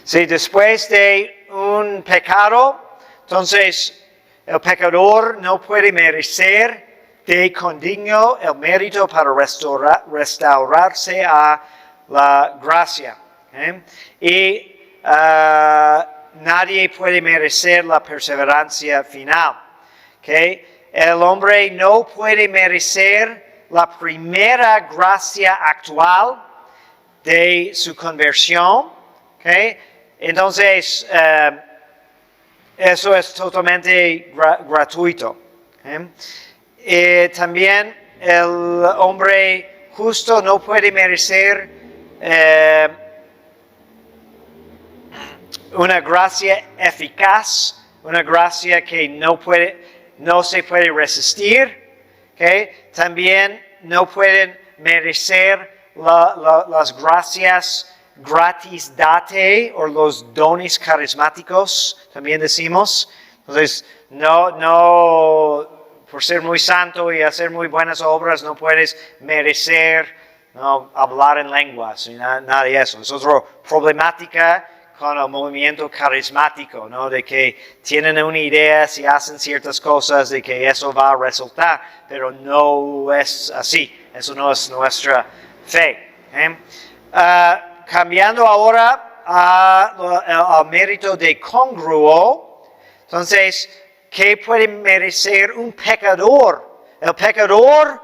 Sí, después de un pecado, entonces el pecador no puede merecer de condigno el mérito para restaurarse a la gracia. Y nadie puede merecer la perseverancia final. El hombre no puede merecer la primera gracia actual de su conversión. Entonces, eso es totalmente gratuito. También el hombre justo no puede merecer una gracia eficaz, una gracia que no se puede resistir. También no pueden merecer las gracias gratis date o los dones carismáticos, también decimos. Entonces, no, por ser muy santo y hacer muy buenas obras, no puedes merecer hablar en lenguas, ni nada de eso. Es otra problemática con el movimiento carismático, de que tienen una idea, si hacen ciertas cosas, de que eso va a resultar, pero no es así. Eso no es nuestra fe. Cambiando ahora al mérito de congruo, entonces, ¿qué puede merecer un pecador? El pecador,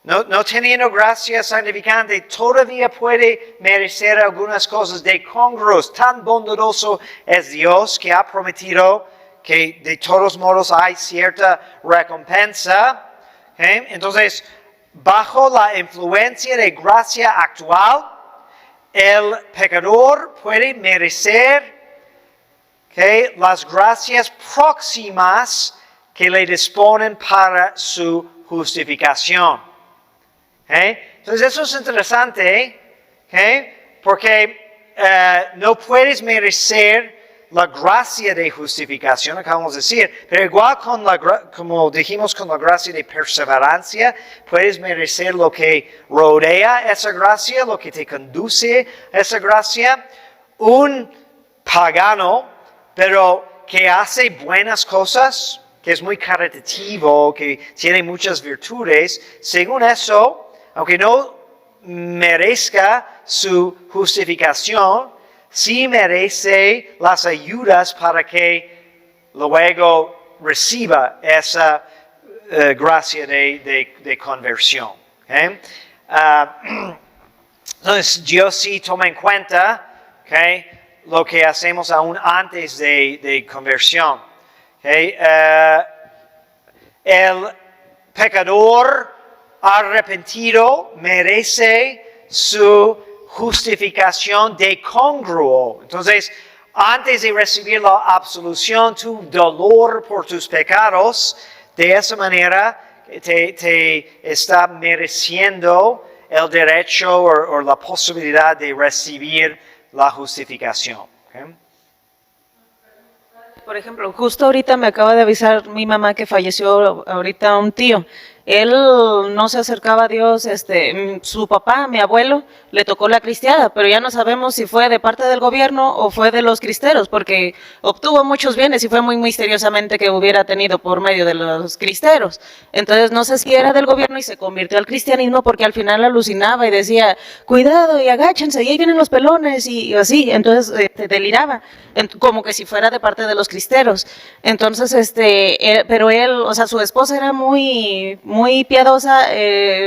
no teniendo gracia santificante, todavía puede merecer algunas cosas de congruos. Tan bondadoso es Dios que ha prometido que de todos modos hay cierta recompensa. Entonces, bajo la influencia de gracia actual, el pecador puede merecer las gracias próximas que le disponen para su justificación. Entonces eso es interesante, porque no puedes merecer la gracia de justificación, acabamos de decir, pero igual como dijimos con la gracia de perseverancia, puedes merecer lo que rodea esa gracia, lo que te conduce a esa gracia. Un pagano, pero que hace buenas cosas, que es muy caritativo, que tiene muchas virtudes, según eso, aunque no merezca su justificación, sí merece las ayudas para que luego reciba esa gracia de conversión. Entonces, Dios sí toma en cuenta lo que hacemos aún antes de conversión. El pecador arrepentido merece su justificación de congruo. Entonces, antes de recibir la absolución, tu dolor por tus pecados, de esa manera te está mereciendo el derecho o la posibilidad de recibir la justificación. Por ejemplo, justo ahorita me acaba de avisar mi mamá que falleció ahorita un tío. Él no se acercaba a Dios, su papá, mi abuelo, le tocó la cristiada, pero ya no sabemos si fue de parte del gobierno o fue de los cristeros, porque obtuvo muchos bienes y fue muy misteriosamente que hubiera tenido por medio de los cristeros. Entonces no sé si era del gobierno y se convirtió al cristianismo porque al final alucinaba y decía, cuidado y agáchense, y ahí vienen los pelones y así, entonces deliraba, como que si fuera de parte de los cristeros. Entonces, pero él, o sea, su esposa era muy piadosa,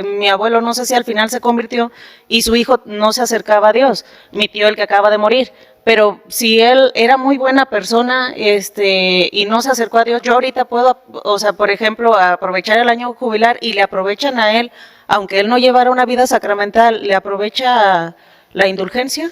mi abuelo no sé si al final se convirtió y su hijo no se acercaba a Dios, mi tío el que acaba de morir, pero si él era muy buena persona y no se acercó a Dios, yo ahorita puedo, o sea, por ejemplo, aprovechar el año jubilar y le aprovechan a él, aunque él no llevara una vida sacramental, le aprovecha la indulgencia.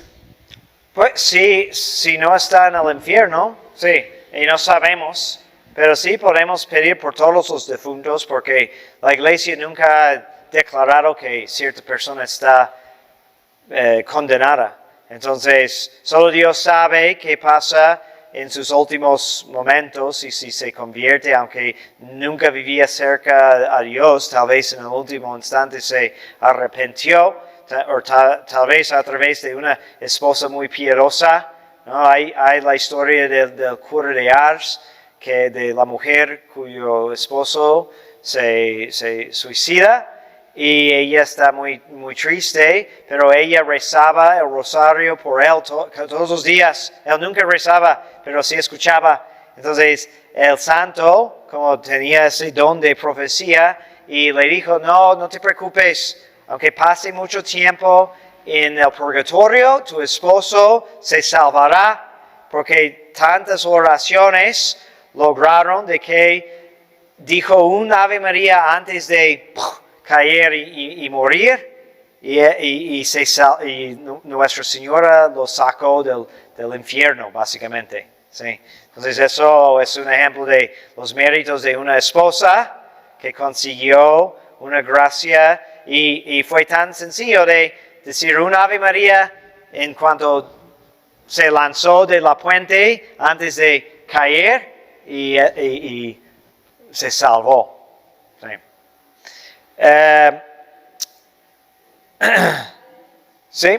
Pues sí, si no está en el infierno, sí, y no sabemos, pero sí podemos pedir por todos los difuntos porque la iglesia nunca ha declarado que cierta persona está condenada. Entonces, solo Dios sabe qué pasa en sus últimos momentos y si se convierte, aunque nunca vivía cerca a Dios, tal vez en el último instante se arrepintió, o tal vez a través de una esposa muy piadosa. ¿No? Hay la historia del cura de Ars, que de la mujer cuyo esposo se suicida y ella está muy triste, pero ella rezaba el rosario por él todos los días. Él nunca rezaba, pero sí escuchaba. Entonces el santo, como tenía ese don de profecía, y le dijo, no te preocupes, aunque pase mucho tiempo en el purgatorio, tu esposo se salvará, porque tantas oraciones lograron de que dijo un Ave María antes de caer y morir, y Nuestra Señora lo sacó del infierno, básicamente. ¿Sí? Entonces eso es un ejemplo de los méritos de una esposa que consiguió una gracia, y fue tan sencillo de decir un Ave María en cuanto se lanzó de la puente antes de caer y se salvó. Sí. ¿Sí?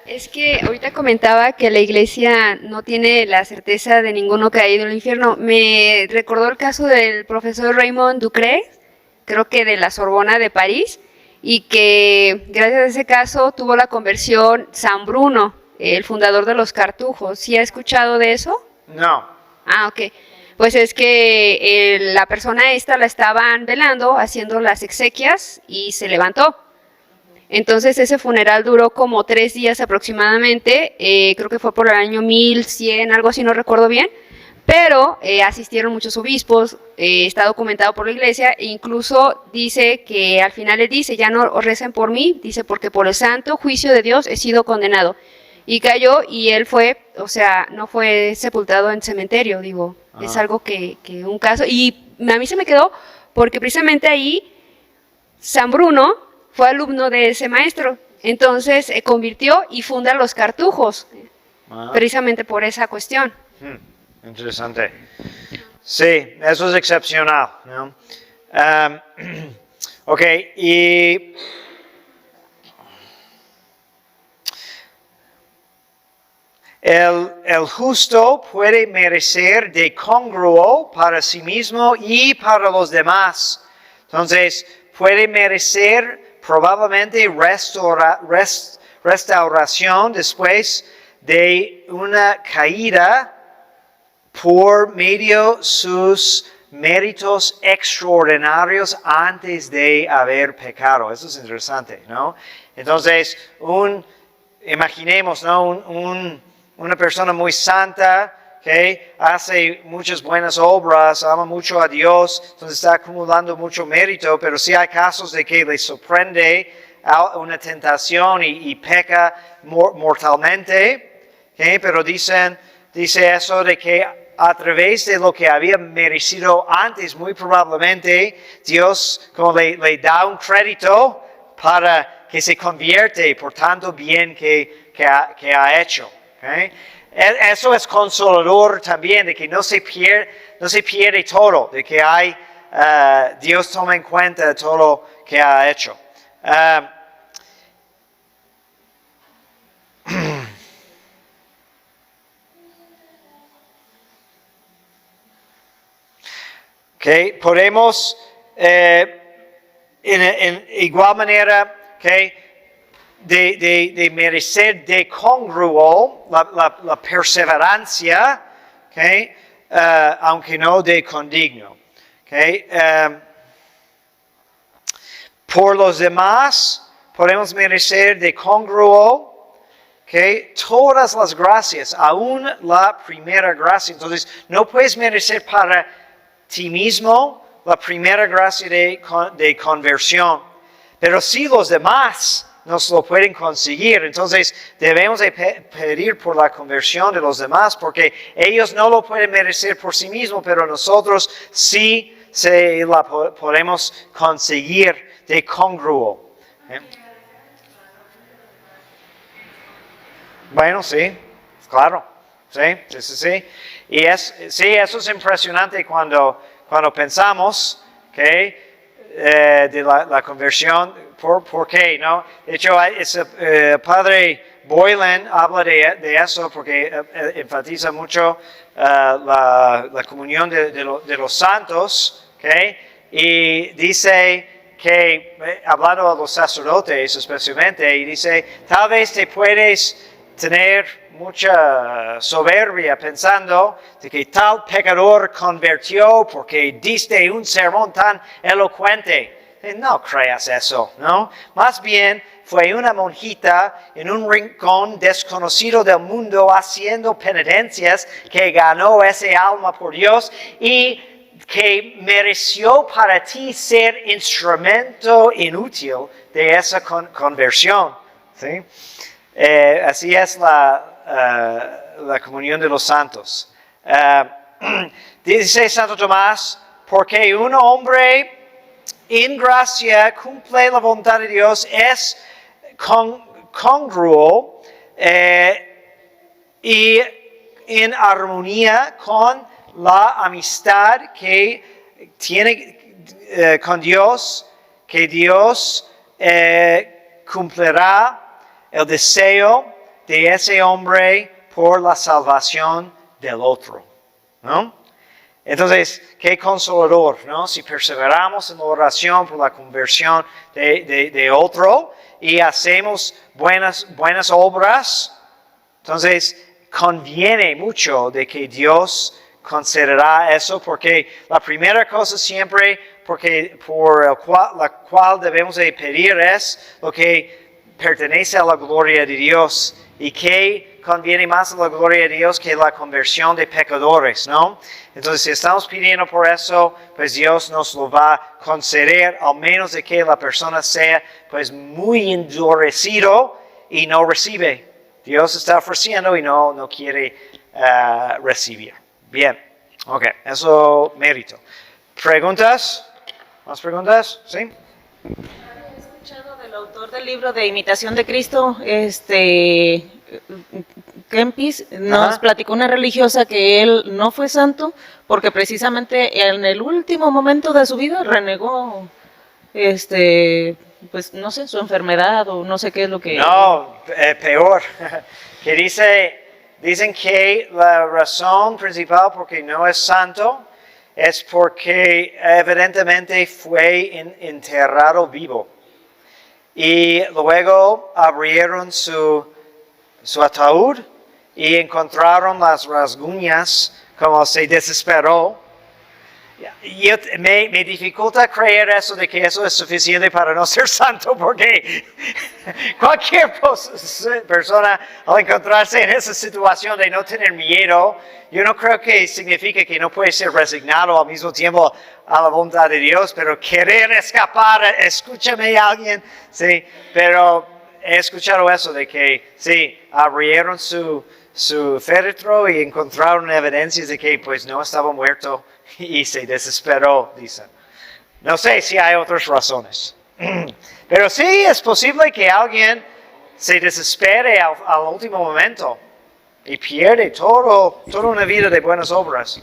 Es que ahorita comentaba que la iglesia no tiene la certeza de ninguno que ha ido al infierno. Me recordó el caso del profesor Raymond Ducret, creo que de la Sorbona de París, y que gracias a ese caso tuvo la conversión San Bruno, el fundador de los cartujos. ¿Sí ha escuchado de eso? No. Ah, ok. Pues es que la persona esta la estaban velando, haciendo las exequias, y se levantó. Entonces ese funeral duró como 3 días aproximadamente, creo que fue por el año 1100, algo así, no recuerdo bien, pero asistieron muchos obispos, está documentado por la iglesia, e incluso dice que al final le dice, ya no recen por mí, dice, porque por el santo juicio de Dios he sido condenado. Y cayó, y él fue, o sea, no fue sepultado en cementerio, digo, es algo que un caso, y a mí se me quedó, porque precisamente ahí San Bruno fue alumno de ese maestro, entonces se convirtió y funda los cartujos, precisamente por esa cuestión. Interesante. Sí, eso es excepcional, ¿no? Ok, y el justo puede merecer de congruo para sí mismo y para los demás. Entonces, puede merecer probablemente restauración después de una caída por medio de sus méritos extraordinarios antes de haber pecado. Eso es interesante, ¿no? Entonces, imaginemos, ¿no? Una persona muy santa que hace muchas buenas obras, ama mucho a Dios, entonces está acumulando mucho mérito, pero sí hay casos de que le sorprende una tentación y peca mortalmente, ¿okay? Pero dice eso de que a través de lo que había merecido antes, muy probablemente Dios como le da un crédito para que se convierte por tanto bien que ha hecho. ¿Okay? Eso es consolador también, de que no se pierde todo, de que Dios toma en cuenta todo lo que ha hecho. Okay, podemos en igual manera de merecer de congruo la perseverancia, aunque no de condigno. Por los demás podemos merecer de congruo todas las gracias, aún la primera gracia. Entonces no puedes merecer para ti mismo la primera gracia de conversión, pero sí los demás nos lo pueden conseguir. Entonces debemos de pedir por la conversión de los demás porque ellos no lo pueden merecer por sí mismos, pero nosotros sí la podemos conseguir de congruo. Bueno, sí, claro. Sí. Y eso es impresionante cuando pensamos de la conversión. ¿Por qué? ¿No? De hecho, padre Boylan habla de eso porque enfatiza mucho la comunión de los santos. Y dice que, hablando a los sacerdotes especialmente, y dice, tal vez te puedes tener mucha soberbia pensando de que tal pecador convirtió porque diste un sermón tan elocuente. No creas eso, ¿no? Más bien fue una monjita en un rincón desconocido del mundo haciendo penitencias que ganó ese alma por Dios y que mereció para ti ser instrumento inútil de esa conversión. ¿Sí? Así es la comunión de los santos. Dice Santo Tomás, porque un hombre en gracia cumple la voluntad de Dios, es congruo y en armonía con la amistad que tiene con Dios, que Dios cumplirá el deseo de ese hombre por la salvación del otro, ¿no? Entonces, qué consolador, ¿no? Si perseveramos en la oración por la conversión de otro y hacemos buenas obras, entonces conviene mucho de que Dios concederá eso, porque la primera cosa siempre la cual debemos de pedir es lo que pertenece a la gloria de Dios y que conviene más a la gloria de Dios que la conversión de pecadores, ¿no? Entonces, si estamos pidiendo por eso, pues Dios nos lo va a conceder, al menos de que la persona sea pues muy endurecido y no recibe. Dios está ofreciendo y no quiere recibir. Bien, ok, eso mérito. ¿Preguntas? ¿Más preguntas? ¿Sí? El autor del libro de Imitación de Cristo, Kempis, nos platicó una religiosa que él no fue santo porque precisamente en el último momento de su vida renegó, pues no sé, su enfermedad o no sé qué es lo que... No, peor, que dicen que la razón principal porque no es santo es porque evidentemente fue enterrado vivo. Y luego abrieron su ataúd y encontraron las rasguñas, como se desesperó. Me dificulta creer eso de que eso es suficiente para no ser santo, porque cualquier persona al encontrarse en esa situación de no tener miedo, yo no creo que signifique que no puede ser resignado al mismo tiempo a la voluntad de Dios, pero querer escapar, escúchame alguien, sí, pero he escuchado eso de que sí, abrieron su féretro y encontraron evidencias de que pues no estaba muerto y se desesperó, dicen. No sé si hay otras razones. Pero sí es posible que alguien se desespere al último momento y pierde toda una vida de buenas obras.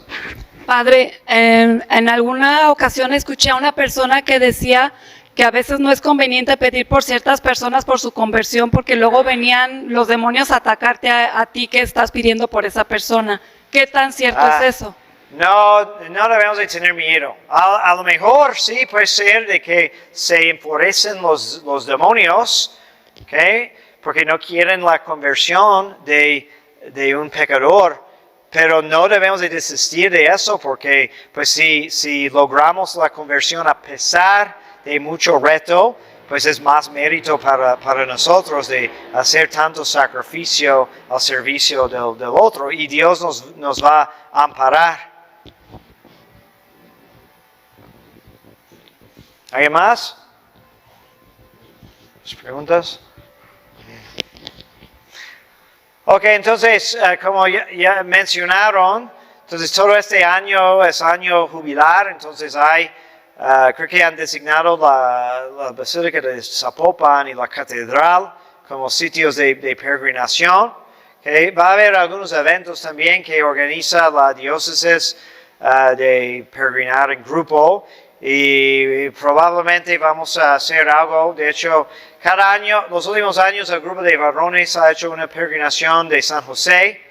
Padre, en alguna ocasión escuché a una persona que decía que a veces no es conveniente pedir por ciertas personas por su conversión porque luego venían los demonios a atacarte a ti que estás pidiendo por esa persona. ¿Qué tan cierto es eso? No debemos de tener miedo. A lo mejor sí puede ser de que se enfurecen los demonios, ¿okay? Porque no quieren la conversión de un pecador, pero no debemos de desistir de eso porque pues si logramos la conversión a pesar de mucho reto, pues es más mérito para nosotros de hacer tanto sacrificio al servicio del otro y Dios nos va a amparar. ¿Alguien más? ¿Preguntas? Ok, entonces, como ya mencionaron, entonces todo este año es año jubilar, entonces creo que han designado la Basílica de Zapopan y la Catedral como sitios de peregrinación. Okay. Va a haber algunos eventos también que organiza la diócesis de peregrinar en grupo y probablemente vamos a hacer algo. De hecho, cada año, los últimos años, el grupo de varones ha hecho una peregrinación de San José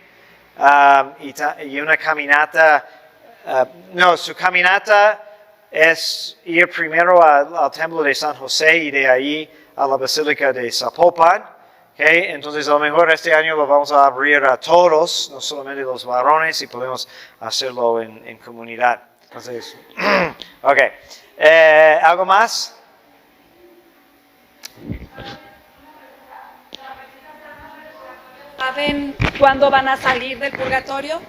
y una caminata. Su caminata es ir primero al templo de San José y de ahí a la Basílica de Zapopan. Okay. Entonces, a lo mejor este año lo vamos a abrir a todos, no solamente los varones, y podemos hacerlo en comunidad. Entonces, ok. ¿Algo más? ¿Saben cuándo van a salir del purgatorio?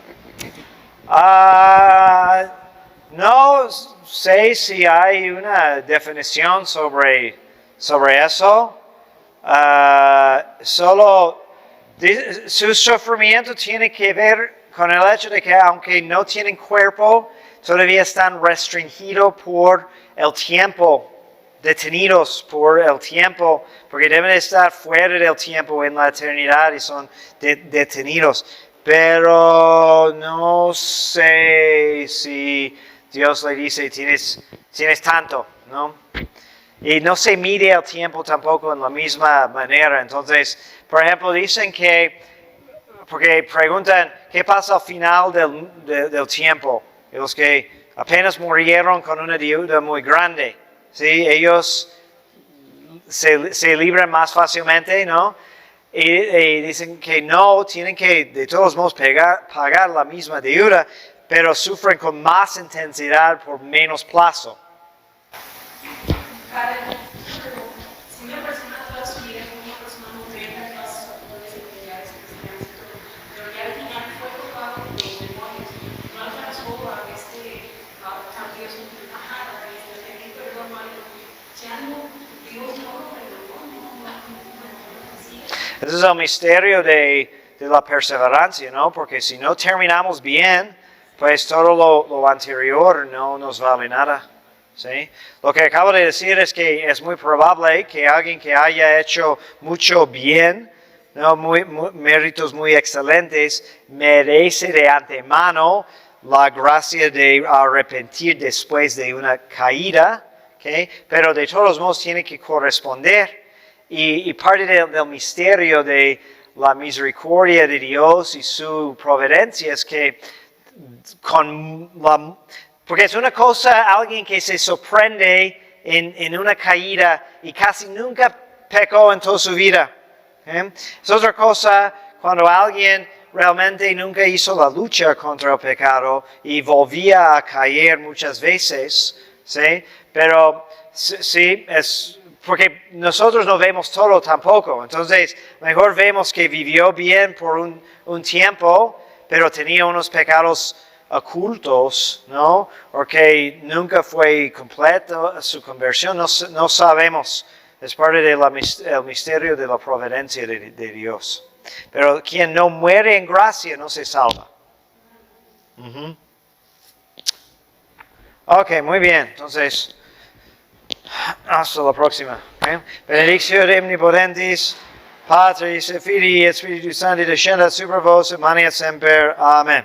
No sé si hay una definición sobre eso. Solo su sufrimiento tiene que ver con el hecho de que aunque no tienen cuerpo, todavía están restringidos por el tiempo, detenidos por el tiempo, porque deben estar fuera del tiempo en la eternidad y son detenidos. Pero no sé si Dios le dice, tienes tanto, ¿no? Y no se mide el tiempo tampoco en la misma manera. Entonces, por ejemplo, dicen porque preguntan, ¿qué pasa al final del tiempo? Y los que apenas murieron con una deuda muy grande, ¿sí? Ellos se libran más fácilmente, ¿no? Y dicen que no, tienen que de todos modos pagar la misma deuda, pero sufren con más intensidad por menos plazo. Si una persona toda su vida fue una persona muy buena, todas sus actitudes y actividades cristianas y todo, pero ya al final fue tocado por los demonios, no alcanzó a cambiar su tajada, a pedir perdón a algo, ya no, Dios no lo perdonó, Ese es el misterio de la perseverancia, ¿no? Porque si no terminamos bien, pues todo lo anterior no nos vale nada. ¿Sí? Lo que acabo de decir es que es muy probable que alguien que haya hecho mucho bien, ¿no? Méritos muy excelentes, merece de antemano la gracia de arrepentir después de una caída, ¿okay? Pero de todos modos tiene que corresponder. Y parte del misterio de la misericordia de Dios y su providencia es que porque es una cosa, alguien que se sorprende en una caída y casi nunca pecó en toda su vida. Es otra cosa cuando alguien realmente nunca hizo la lucha contra el pecado y volvía a caer muchas veces. ¿Sí? Pero sí, es porque nosotros no vemos todo tampoco. Entonces, mejor vemos que vivió bien por un tiempo, pero tenía unos pecados ocultos, ¿no? Porque nunca fue completa su conversión, no sabemos. Es parte del misterio de la providencia de Dios. Pero quien no muere en gracia no se salva. Ok, muy bien. Entonces, hasta la próxima. Okay? Benedictio de omnipotentis, Patris et Filii et Spiritus Sancti, descendat super vos et manet semper. Amen.